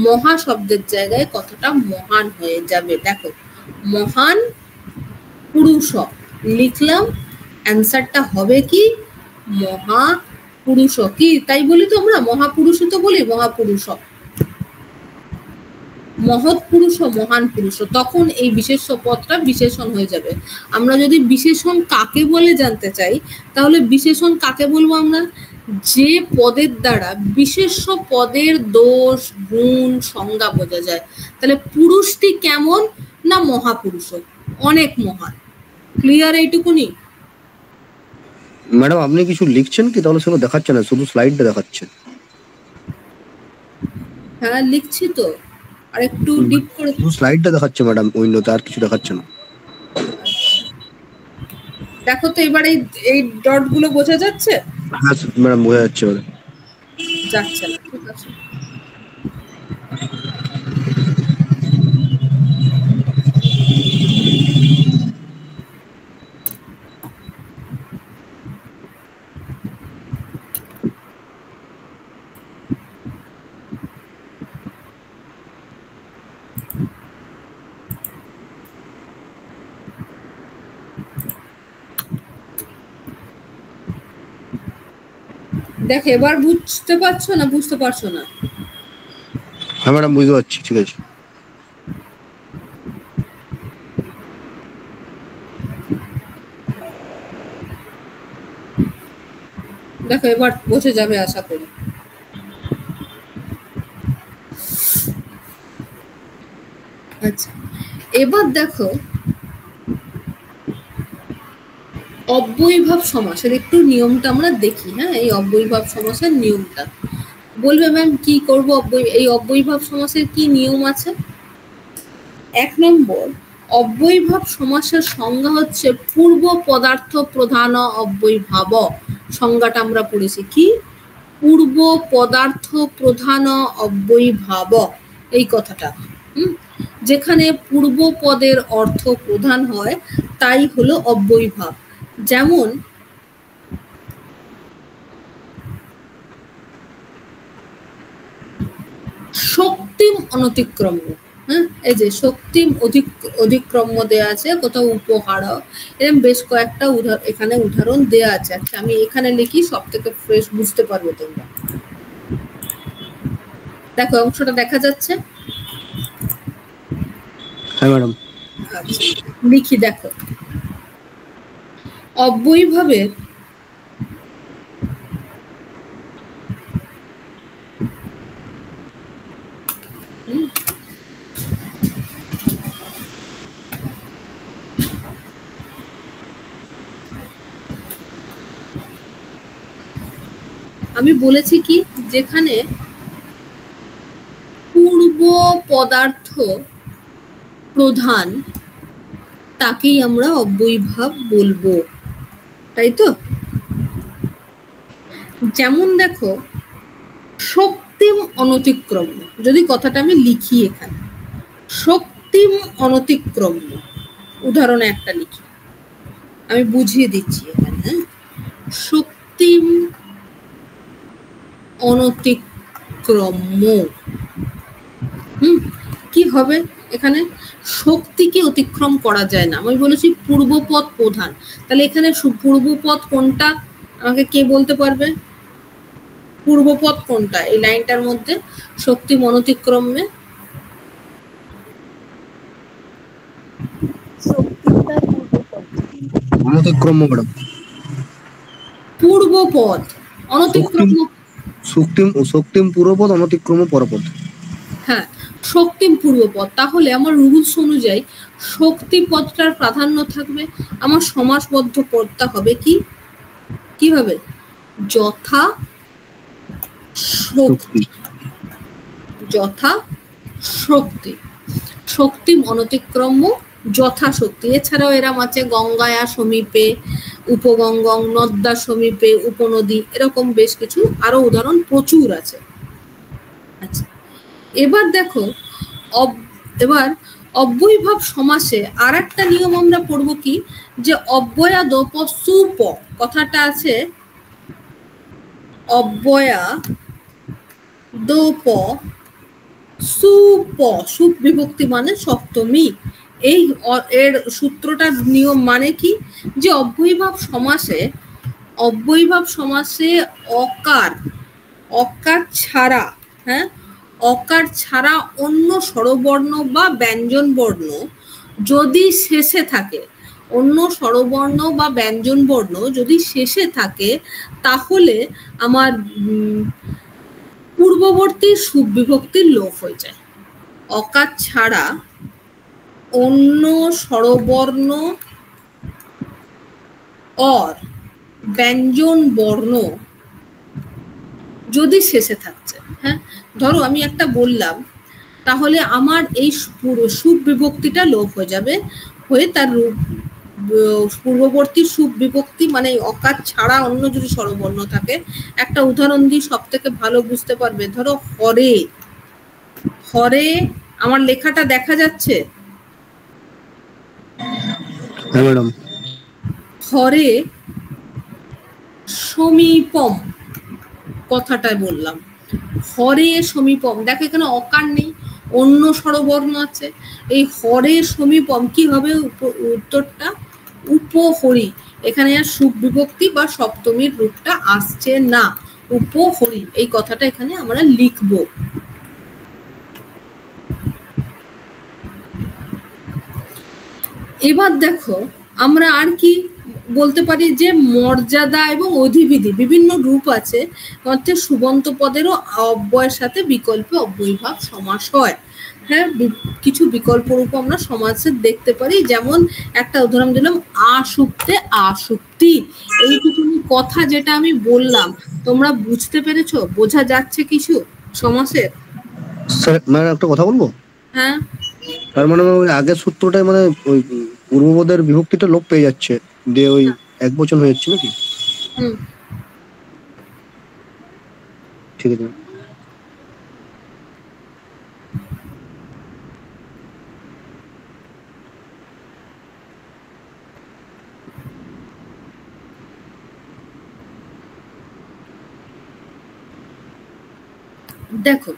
মহা শব্দের জায়গায় কতটা মহান হয়ে যাবে। দেখো মহান পুরুষ লিখলাম, অ্যান্সারটা হবে কি মহাপুরুষ। কি তাই বলি তো আমরা মহাপুরুষ তো বলি, মহাপুরুষ, মহৎ পুরুষ ও মহান পুরুষ, তখন এই বিশেষ্য পদটা বিশেষণ হয়ে যাবে। আমরা যদি বিশেষণ কাকে বলে জানতে চাই তাহলে বিশেষণ কাকে বলবো আমরা, যে পদের দ্বারা বিশেষ্য পদের দোষ গুণ সংজ্ঞা বোঝা যায়। তাহলে পুরুষটি কেমন না মহাপুরুষ, অনেক মহান। ক্লিয়ার এইটুকুনি?
ম্যাডাম আপনি কিছু লিখছেন কি? তাহলে সেগুলো দেখাচ্ছে না, শুধু স্লাইডটা দেখাচ্ছে।
হ্যাঁ লিখছি তো, আর একটু ডিপ করে
শুধু স্লাইডটা দেখাচ্ছে ম্যাডাম, উইন্ডোতে আর কিছু দেখাচ্ছে না।
দেখো তো এবারে এই ডট গুলো বোঝা যাচ্ছে?
হ্যাঁ ম্যাডাম বোঝা যাচ্ছে।
যাচ্ছে না, ঠিক আছে। দেখ এবার বুঝতে পারছো না, বুঝতে পারছো না?
হ্যাঁ ম্যাডাম বুঝতে পারছি, ঠিক আছে।
দেখো এবার বোঝা যাবে আশা করি। আচ্ছা এবার দেখো অব্যয়ীভাব সমাসের একটু নিয়মটা আমরা দেখি। হ্যাঁ এই অব্যয়ীভাব সমাসের নিয়মটা বলবে ম্যাম কি করব, এই অব্যয়ীভাব সমাসের কি নিয়ম আছে? 1 নম্বর, অব্যয়ীভাব সমাসের সংজ্ঞা হচ্ছে পূর্ব পদার্থ প্রধান অব্যয়ীভাব। সংজ্ঞাটা আমরা পড়েছি কি, পূর্ব পদার্থ প্রধান অব্যয়ীভাব, এই কথাটা। যেখানে পূর্ব পদের অর্থ প্রধান হয় তাই হলো অব্যয়ীভাব। যেমন শক্তিম অনতিক্রম্য, হ্যাঁ এই যে শক্তিম অধিক্রম্য দেয়া আছে, কোথাও উপহার, এরকম বেশ কয়েকটা এখানে উদাহরণ দেয়া আছে। আচ্ছা আমি এখানে লিখি, সব থেকে ফ্রেশ বুঝতে পারবে তোমরা। দেখো অংশটা দেখা যাচ্ছে?
হ্যাঁ ম্যাডাম।
আচ্ছা লিখি, দেখো অব্যয়ীভাবের আমি বলেছি কি, যেখানে পূর্ব পদার্থ প্রধান তাকেই আমরা অব্যয়ীভাব বলবো, তাই তো? যেমন দেখো শক্তিম অনতিক্রম্য, যদি কথাটা আমি লিখি এখানে, শক্তিম অনতিক্রম্য উদাহরণে একটা লিখি, আমি বুঝিয়ে দিচ্ছি এখানে। হ্যাঁ শক্তিম অনতিক্রম্য, কি হবে এখানে, শক্তিকে অতিক্রম করা যায় না। আমি বলেছি পূর্বপদ প্রধান, তাহলে এখানে পূর্বপদ কোনটা আমাকে কে বলতে পারবে? পূর্বপদ কোনটা এই লাইনটার মধ্যে শক্তি অনতিক্রম্যে?
অনতিক্রম্য ম্যাডাম,
পূর্বপদ অনতিক্রম্য,
শক্তিম পূর্বপদ, অনতিক্রম্য পরপদ।
হ্যাঁ শক্তিম পূর্বপদ। তাহলে আমার রুলস অনুযায়ী শক্তি পদটার প্রাধান্য থাকবে, আমার সমাসবদ্ধ পদটা হবে কি, কি হবে? যথা শক্তি, যথা শক্তি, শক্তিম অনতিক্রম্য যথাশক্তি। এছাড়াও এরম আছে গঙ্গায়া সমীপে, উপগঙ্গং, নদ্যা সমীপে, উপনদী, এরকম বেশ কিছু আরো উদাহরণ প্রচুর আছে। আচ্ছা এবার দেখো এবার অব্যয়ীভাব সমাসে আর একটা নিয়ম আমরা পড়বো কি, যে অব্যয়া দোপ সুপ কথাটা আছে, অব্যয়া দোপ সুপ, সুপ বিভক্তি মানে সপ্তমী। এই এর সূত্রটার নিয়ম মানে কি, যে অব্যয়ীভাব সমাসে অকার ছাড়া, হ্যাঁ, অকার ছাড়া অন্য স্বরবর্ণ বা ব্যঞ্জন বর্ণ যদি শেষে থাকে, অন্য স্বরবর্ণ বা ব্যঞ্জন বর্ণ যদি শেষে থাকে, তাহলে আমার পূর্ববর্তী সুবিভক্তির লোপ হয়ে যায়। অকার ছাড়া অন্য স্বরবর্ণ অর ব্যঞ্জন বর্ণ যদি শেষে থাকছে, হ্যাঁ, ধরো আমি একটা বললাম, তাহলে আমার এই পুরো সুবিভক্তিটা লোপ হয়ে যাবে, হয়ে তার পূর্ববর্তী সুবিভক্তি মানে অকার ছাড়া অন্য যদি স্বরবর্ণ থাকে। একটা উদাহরণ দিই, সব থেকে ভালো বুঝতে পারবে। ধরো হরে, হরে আমার লেখাটা দেখা যাচ্ছে?
হ্যাঁ ম্যাডাম।
হরে সমীপম কথাটাই বললাম, হরে সমীপম। দেখো এখানে অকার নেই, অন্য স্বরবর্ণ আছে। এই হরে সমীপম কি হবে উত্তরটা? উপহরি। এখানে আর সুবিভক্তি বা সপ্তমীর রূপটা আসছে না, উপহরি এই কথাটা এখানে আমরা লিখবো। এবার দেখো আমরা আর কি বলতে পারি, যে মর্যাদা এবং অধিবিধি বিভিন্ন রূপ আছে, অর্থাৎ সুবন্ত পদেরও অব্যয়ের সাথে বিকল্পে অব্যয়ীভাব সমাস হয়। হ্যাঁ, কিছু বিকল্প রূপ আমরা সমাসে দেখতে পারি, যেমন একটা উদাহরণ দিলাম, আসুক্তে আসক্তি। এইটুকুনি কথা যেটা আমি বললাম, তোমরা বুঝতে পেরেছো? বোঝা যাচ্ছে কিছু সমাসের?
স্যার ম্যাডাম একটা কথা বলবো।
হ্যাঁ,
তার মানে ওই আগের সূত্রটাই মানে ওই পূর্বপদের বিভক্তিটা লোপ পেয়ে যাচ্ছে, দিয়ে ওই এক বচন হয়ে যাচ্ছে নাকি?
হুম,
ঠিক আছে।
দেখো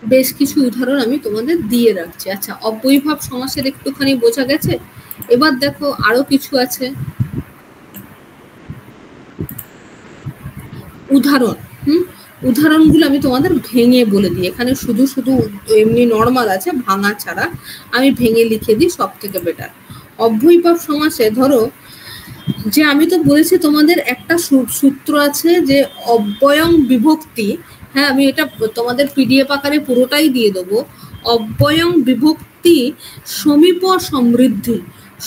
বেশ কিছু উদাহরণ আমি তোমাদের দিয়ে রাখছি। আচ্ছা, অব্যয়ীভাব সমাসের একটুখানি বোঝা গেছে। এবার দেখো আরো কিছু আছে উদাহরণ। উদাহরণগুলো আমি তোমাদের ভেঙে বলে দিই। এখানে শুধু শুধু এমনি নর্মাল আছে, ভাঙা ছাড়া আমি ভেঙে লিখে দিই, সব থেকে বেটার। অব্যয়ীভাব সমাসে ধরো, যে আমি তো বলেছি তোমাদের একটা সূত্র আছে, যে অব্যয়ং বিভক্তি। হ্যাঁ, আমি এটা তোমাদের পিডিএফ আকারে পুরোটাই দিয়ে দেবো। অব্যয়ং বিভক্তি সমীপ সমৃদ্ধি।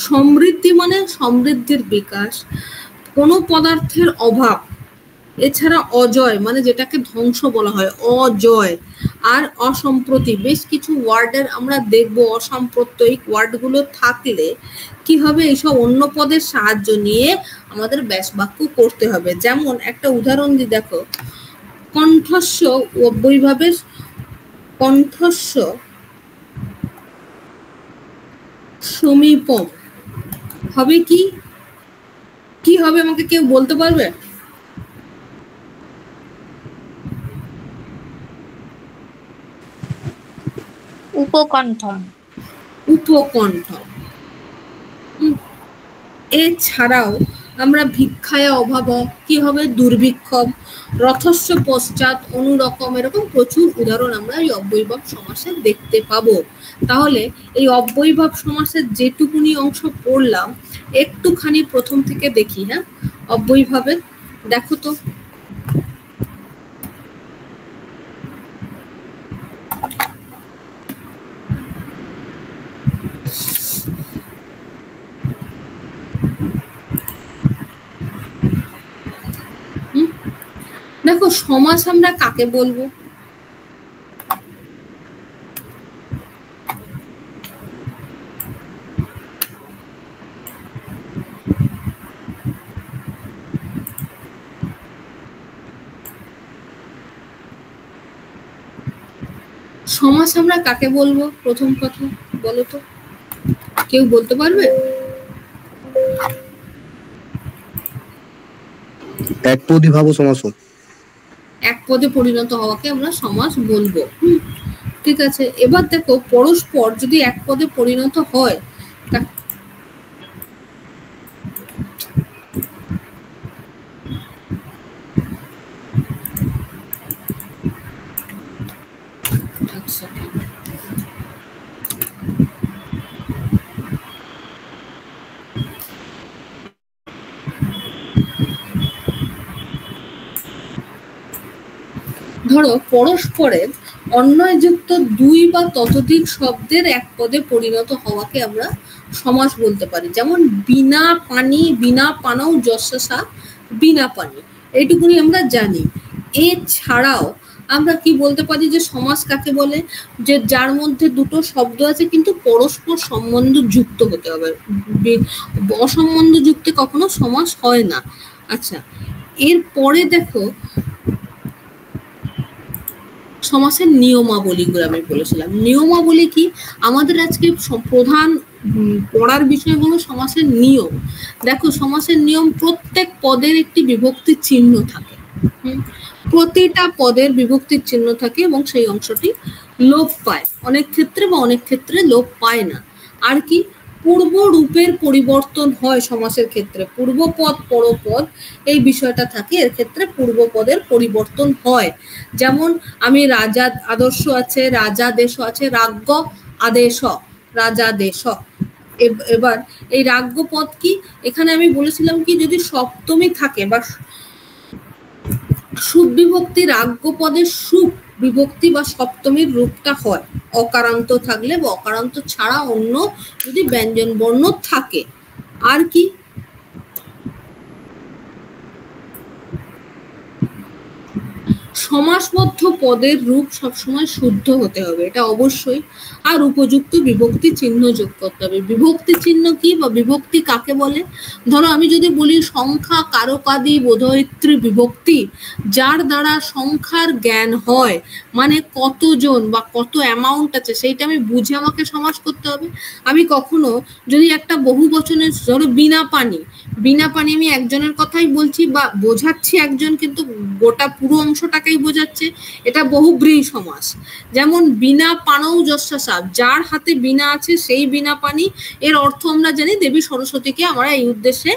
সমৃদ্ধি মানে সমৃদ্ধির বিকাশ, কোনো পদার্থের অভাব, এছাড়া অজয় মানে যেটাকে ধ্বংস বলা হয়, অজয়, আর অসম্প্রতি। বেশ কিছু ওয়ার্ডের আমরা দেখবো অসাম্প্রত্যয়িক ওয়ার্ডগুলো থাকলে কি হবে, এইসব অন্য পদের সাহায্য নিয়ে আমাদের ব্যাস বাক্য করতে হবে। যেমন একটা উদাহরণ দিই, দেখো, কণ্ঠস্য অব্যয়ীভাবে কণ্ঠস্য সমীপম হবে কি? কি হবে আমাকে কেউ বলতে পারবে?
উপকণ্ঠম।
উপকণ্ঠম। এছাড়াও আমরা ভিক্ষায় অভাব কি হবে? দুর্ভিক্ষম। রথস্য পশ্চাৎ অনুরকম। এরকম প্রচুর উদাহরণ আমরা এই অব্যয়ীভাব সমাসে দেখতে পাবো। তাহলে এই অব্যয়ীভাব সমাসের যেটুকুনি অংশ পড়লাম, একটুখানি প্রথম থেকে দেখি। হ্যাঁ, অব্যয়ীভাবে দেখো তো, দেখো সমাস আমরা কাকে বলবো? সমাস আমরা কাকে বলবো? প্রথম কথা বলো তো, কেউ বলতে পারবে?
একপদী ভাব সমাস।
এক পদে পরিণত হওয়াকে আমরা সমাস বলবো। ঠিক আছে, এবার দেখো পরস্পর যদি এক পদে পরিণত হয় আচ্ছা ধরো পরস্পরের অন্বয়যুক্ত দুই বা ততোধিক শব্দের এক পদে পরিণত হওয়াকে আমরা সমাস বলতে পারি। যেমন বিনা পানি, বিনা পানৌ যশসা, বিনা পানি, এইটুকুনি আমরা জানি। এছাড়াও আমরা কি বলতে পারি যে সমাস কাকে বলে? যে যার মধ্যে দুটো শব্দ আছে কিন্তু পরস্পর সম্বন্ধ যুক্ত হতে হবে, অসম্বন্ধ যুক্তে কখনো সমাস হয় না। আচ্ছা, এরপরে দেখো সমাসের নিয়মাবলীগুলো আমি বলেছিলাম। নিয়মাবলী কি? আমাদের আজকে প্রধান পড়ার বিষয় হলো সমাসের নিয়ম। দেখো সমাসের নিয়ম, প্রত্যেক পদের একটি বিভক্তির চিহ্ন থাকে, প্রতিটা পদের বিভক্তির চিহ্ন থাকে এবং সেই অংশটি লোপ পায় অনেক ক্ষেত্রে, বা অনেক ক্ষেত্রে লোপ পায় না। আর কি? পূর্ব রূপের পরিবর্তন হয় সমাসের ক্ষেত্রে, পূর্বপদ পরপদ এই বিষয়টা থাকে, এর ক্ষেত্রে পূর্বপদের পরিবর্তন হয়। যেমন আমি রাজা আদর্শ আছে, রাজা দেশ আছে, রাজ্ঞ আদেশ, রাজা দেশ। এবার এই রাজ্ঞ পদ কি? এখানে আমি বলেছিলাম কি যদি সপ্তমী থাকে বা সুবিভক্তি, রাজ্ঞ পদের সুপ বিভক্তি বা সপ্তমীর রূপটা হয় অকারান্ত থাকলে বা অকারান্ত ছাড়া অন্য যদি ব্যঞ্জন বর্ণ থাকে। আর কি? সমাসবদ্ধ পদের রূপ সবসময় শুদ্ধ হতে হবে, এটা অবশ্যই। আর উপযুক্ত বিভক্তি চিহ্ন যোগ করতে হবে। বিভক্তি চিহ্ন কি বা বিভক্তি কাকে বলে? ধরো আমি যদি বলি সংখ্যা কারকাদি বোধয়িত্রী বিভক্তি, যার দ্বারা সংখ্যার জ্ঞান হয়, মানে কতজন বা কত অ্যামাউন্ট আছে সেইটা আমি বুঝে আমাকে সমাস করতে হবে। আমি কখনো যদি একটা বহু বচনের, ধরো বিনা পানি, বিনা পানি আমি একজনের কথাই বলছি বা বোঝাচ্ছি একজন, কিন্তু গোটা পুরো অংশটাকেই বোঝাচ্ছে, এটা বহুব্রীহি সমাস। যেমন বিনা পানৌ যশসা, যার হাতে বিনা আছে সেই বিনা পানি, এর অর্থ আমরা জানি দেবী সরস্বতীকে আমরা এই উদ্দেশ্যে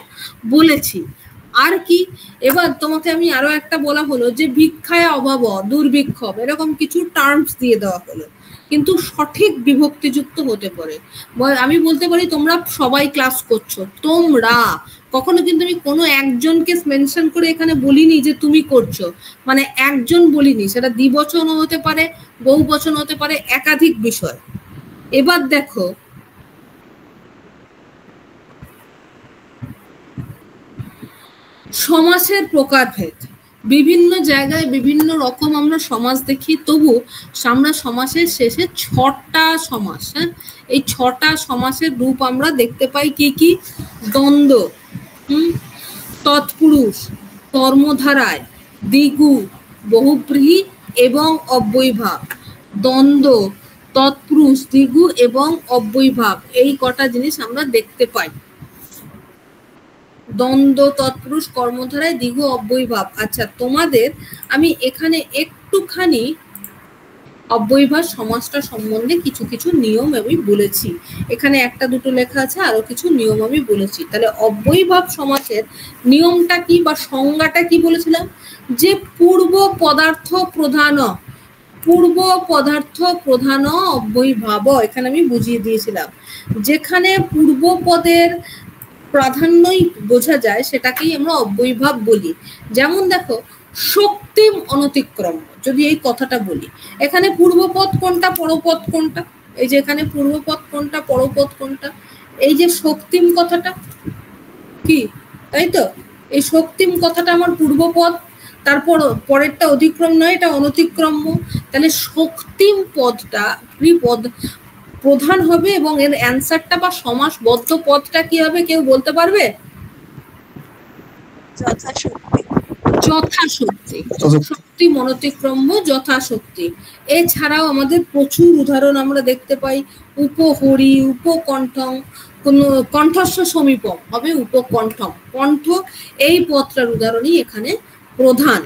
বলেছি। আর কি? এবার তোমাকে আমি আরো একটা বলা হলো যে ভিক্ষায় অভাব দুর্ভিক্ষব, এরকম কিছু টার্মস দিয়ে দেওয়া হলো, কিন্তু সঠিক বিভক্তিযুক্ত হতে পারে। আমি বলতে পারি তোমরা সবাই ক্লাস করছো, তোমরা, কখনো কিন্তু আমি কোনো একজনকে মেনশন করে এখানে বলিনি যে তুমি করছো, মানে একজন বলিনি, সেটা দ্বিবচনও হতে পারে, বহু বচন হতে পারে, একাধিক বিষয়। এবার দেখো সমাসের প্রকারভেদ, বিভিন্ন জায়গায় বিভিন্ন রকম আমরা সমাস দেখি, তবু আমরা সমাসের শেষে 6টা সমাস, হ্যাঁ, এই 6টা সমাসের রূপ আমরা দেখতে পাই। কি কি? দ্বন্দ্ব, তৎপুরুষ, কর্মধারায়, দ্বিগু, বহুব্রীহি এবং অব্যয়ীভাব। দ্বন্দ্ব, তৎপুরুষ, দ্বিগু এবং অব্যয়ীভাব, এই কটা জিনিস আমরা দেখতে পাই। দ্বন্দ্ব, তৎপুরুষ, কর্মধারায়, দ্বিগু, অব্যয়ীভাব। আচ্ছা, তোমাদের আমি এখানে একটুখানি অব্যয়ীভাব সমাসটা সম্বন্ধে কিছু কিছু নিয়ম আমি বলেছি, এখানে একটা দুটো লেখা আছে, আরো কিছু নিয়ম আমি বলেছি। তাহলে অব্যয়ীভাব সমাসের নিয়মটা কি বা সংজ্ঞাটা কি বলেছিলাম? যে পূর্ব পদার্থ প্রধান, পূর্ব পদার্থ প্রধান অব্যয়ীভাব, এখানে আমি বুঝিয়ে দিয়েছিলাম। যেখানে পূর্ব পদের প্রাধান্যই বোঝা যায় সেটাকেই আমরা অব্যয়ীভাব বলি। যেমন দেখো শক্তিম অনতিক্রম, যদি এই কথাটা বলি, এখানে পূর্বপদ কোনটা, পরপদ কোনটা? এই যে এখানে পূর্বপদ কোনটা, পরপদ কোনটা? এই যে শক্তিম কথাটা কি, তাই তো? এই শক্তিম কথাটা আমার পূর্বপদ, তারপর পরেরটা অতিক্রম নয়, এটা অনতিক্রম্য। তাহলে শক্তিম পদটা পদ প্রধান হবে এবং এর অ্যান্সারটা বা সমাসবদ্ধ পদটা কি হবে, কেউ বলতে পারবে?
যথাশক্তি।
যথাশক্তি, শক্তি মনতিক্রম্য যথাশক্তি। এছাড়াও আমাদের প্রচুর উদাহরণ আমরা দেখতে পাই, উপহরি, উপকণ্ঠম, কোন কণ্ঠস্ব সমীপম হবে উপকণ্ঠম, কণ্ঠ, এই পদটার উদাহরণই এখানে প্রধান।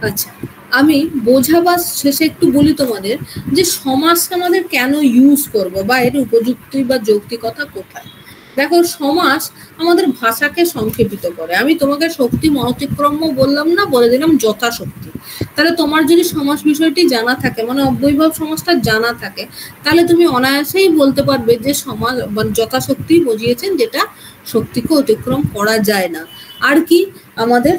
আচ্ছা, আমি বোঝাবার শেষে একটু বলি তোমাদের যে সমাসটা আমাদের কেন ইউজ করব বা এর উপযুক্তি বা যৌক্তিকতা কোথায়। দেখো, সমাস আমাদের ভাষাকে সংক্ষেপিত করে। আমি তোমাকে শক্তি মনতিক্রম্য বললাম না, বলে দিলাম যথাশক্তি। তাহলে তোমার যদি সমাস বিষয়টি জানা থাকে, মানে অব্যয়ভাব সমাসটা জানা থাকে, তাহলে তুমি অনায়াসেই বলতে পারবে যে সমাস যথাশক্তি বুঝিয়েছেন, যেটা শক্তিকে অতিক্রম করা যায় না। আর কি, আমাদের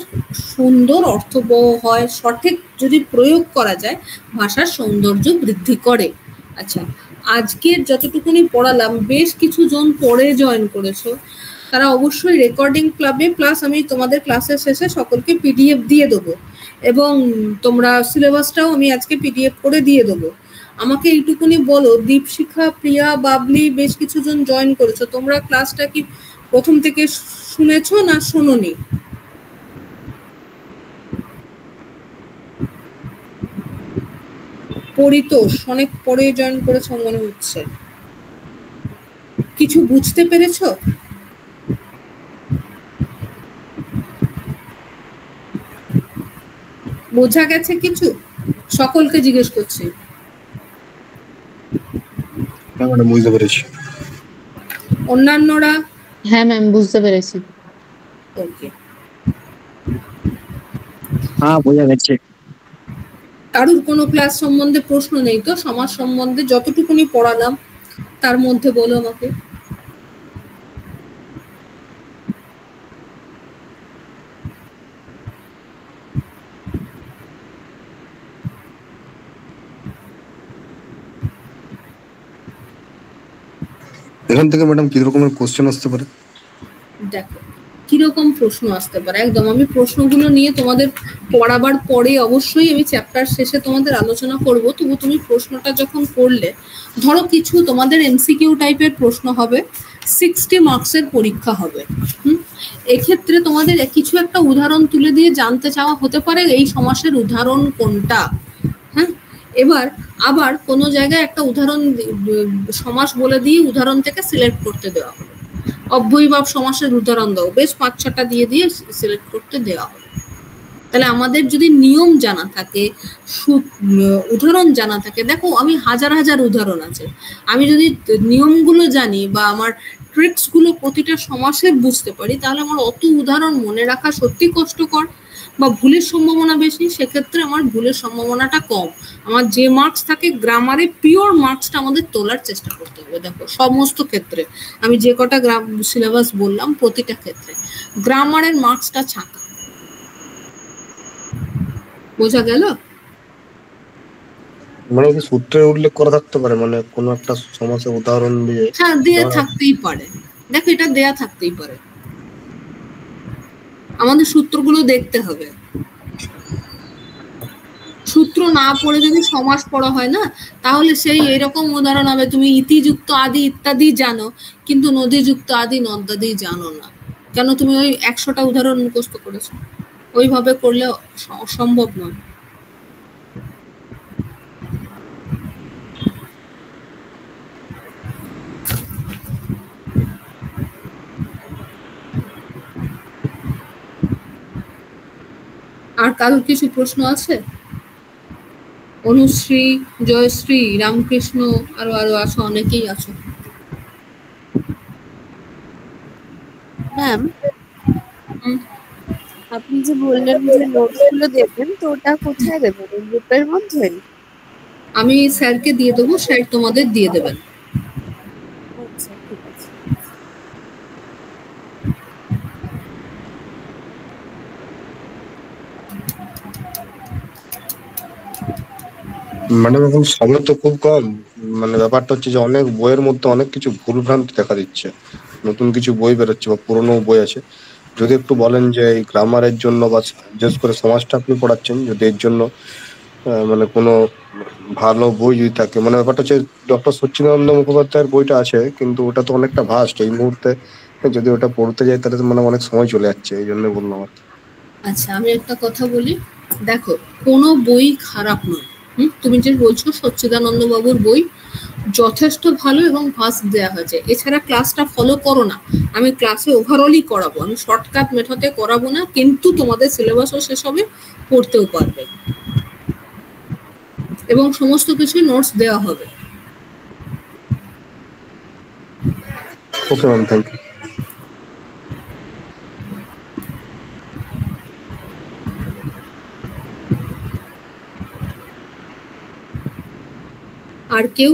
সুন্দর অর্থবহ হয়, সঠিক যদি প্রয়োগ করা যায় ভাষার সৌন্দর্য বৃদ্ধি করে। আচ্ছা, আজকের যতটুকুনি পড়ালাম, বেশ কিছু জন পরে জয়েন করেছো, তারা অবশ্যই রেকর্ডিং ক্লাবে, প্লাস আমি তোমাদের ক্লাসের শেষে সকলকে পিডিএফ দিয়ে দেবো, এবং তোমরা সিলেবাসটাও আমি আজকে পিডিএফ করে দিয়ে দেবো। আমাকে এইটুকুনি বলো, দীপশিখা, প্রিয়া, বাবলি, বেশ কিছু জন জয়েন করেছো, তোমরা ক্লাসটা কি প্রথম থেকে শুনেছো না শোনোনি? পরিতোষ অনেক পরে জয়েন করেছো মনে হচ্ছে, কিছু বুঝতে পেরেছো? বোঝা গেছে কিছু? সকলকে জিজ্ঞেস করছি।
বুঝতে পেরেছি।
অন্যান্যরা?
হ্যাঁ ম্যাম, বুঝতে পেরেছি।
ওকে,
হ্যাঁ বোঝা গেছে।
কারুর কোনো ক্লাস সম্বন্ধে প্রশ্ন নেই তো? সমাজ সম্বন্ধে যতটুকুনি পড়ালাম তার মধ্যে বলো আমাকে।
এখান থেকে ম্যাডাম কি রকমের কোশ্চেন আসতে পারে?
দেখো, কিরকম প্রশ্ন আসতে পারে, একদম আমি প্রশ্নগুলো নিয়ে তোমাদের পড়াবার পরে অবশ্যই আমি চ্যাপ্টার শেষে তোমাদের আলোচনা করব। তবু তুমি প্রশ্নটা যখন করলে, ধরো কিছু তোমাদের এমসিকিউ টাইপের প্রশ্ন হবে, 60 মার্কসের পরীক্ষা হবে। এক্ষেত্রে তোমাদের কিছু একটা উদাহরণ তুলে দিয়ে জানতে চাওয়া হতে পারে এই সমাসের উদাহরণ কোনটা। হ্যাঁ, এবার আবার কোনো জায়গায় একটা উদাহরণ সমাস বলে দিয়ে উদাহরণ থেকে সিলেক্ট করতে দেওয়া হবে, অব্যয়ভাব সমাসের উদাহরণ দাও, বেশ 5-6টা দিয়ে দিয়ে সিলেক্ট করতে দেওয়া হবে। তাহলে আমাদের যদি নিয়ম জানা থাকে, উদাহরণ জানা থাকে, দেখো আমি হাজার হাজার উদাহরণ আছে, আমি যদি নিয়মগুলো জানি বা আমার ট্রিক্স গুলো প্রতিটা সমাসের বুঝতে পারি, তাহলে আমার অত উদাহরণ মনে রাখা সত্যি কষ্টকর বা ভুলের সম্ভাবনা বেশি। সেক্ষেত্রে আমার ভুলের সম্ভাবনাটা কম। আমার যে মার্কস থাকে গ্রামারে, পিওর মার্কসটা আমাদের তোলার চেষ্টা করতে হবে। দেখো, সমস্ত ক্ষেত্রে আমি যে কটা সিলেবাস বললাম, প্রতিটা ক্ষেত্রে গ্রামারের মার্কসটা ছাকা। বোঝা গেল?
মানে কি সূত্রের উল্লেখ করা থাকতে পারে, মানে কোন একটা সমাসের উদাহরণ দিয়ে?
হ্যাঁ, দেয়া থাকতেই পারে। দেখো, এটা দেয়া থাকতেই পারে, আমাদের সূত্রগুলো দেখতে হবে। সূত্র না পড়ে যদি সমাস পড়া হয় না, তাহলে সেই এরকম উদাহরণ হবে, তুমি ইতিযুক্ত আদি ইত্যাদি জানো, কিন্তু নদীযুক্ত আদি নদাদি জানো না। কেন? তুমি ওই 100টা উদাহরণ মুখস্থ করেছো, ওইভাবে করলে অসম্ভব নয়। আর কারোর কিছু প্রশ্ন আছে? অনুশ্রী, জয়শ্রী, রামকৃষ্ণ, আরো আরো আছো, অনেকেই আছো।
ম্যাম, আপনি যে বললেন যে নোটস গুলো দেবেন, তো ওটা কোথায় দেবেন? গ্রুপের মধ্যে?
আমি স্যারকে দিয়ে দেবো, স্যার তোমাদের দিয়ে দেবেন।
আচ্ছা, ঠিক আছে।
ম্যাডাম এখন সময় তো খুব কম, মানে ব্যাপারটা হচ্ছে যে অনেক বইয়ের মধ্যে অনেক কিছু ভুলভ্রান্তি দেখা দিচ্ছে। নতুন কিছু বই বেরোচ্ছে বা পুরনো বই আছে, যদি একটু বলেন যে এই গ্রামারের জন্য বা বিশেষ করে সমাজটা আপনি পড়াচ্ছেন, যদি এর জন্য মানে কোনো ভালো বই যদি থাকে, মানে ব্যাপারটা হচ্ছে ডক্টর সচ্চিদানন্দ মুখোপাধ্যায়ের বইটা আছে, কিন্তু ওটা তো অনেকটা ভাস্ট এই মুহূর্তে, যদি ওটা পড়তে যাই তাহলে তো মানে অনেক সময় চলে যাচ্ছে, এই জন্য বললাম আর কি।
আচ্ছা, আমি একটা কথা বলি, দেখো কোনো বই খারাপ নয়। তুমি যে বলছো সচ্চিদানন্দ বাবুর বই যথেষ্ট ভালো এবং ভাস্ট দেওয়া হয়েছে। এছাড়া ক্লাসটা ফলো করো না, আমি ক্লাসে ওভারঅলই করাবো, আমি শর্টকাট মেথডে করাবো না, কিন্তু তোমাদের সিলেবাসও শেষ হবে, পড়তেও পারবে এবং সমস্ত কিছু নোটস দেওয়া হবে।
Okay ma'am, thank you.
আর কেউ?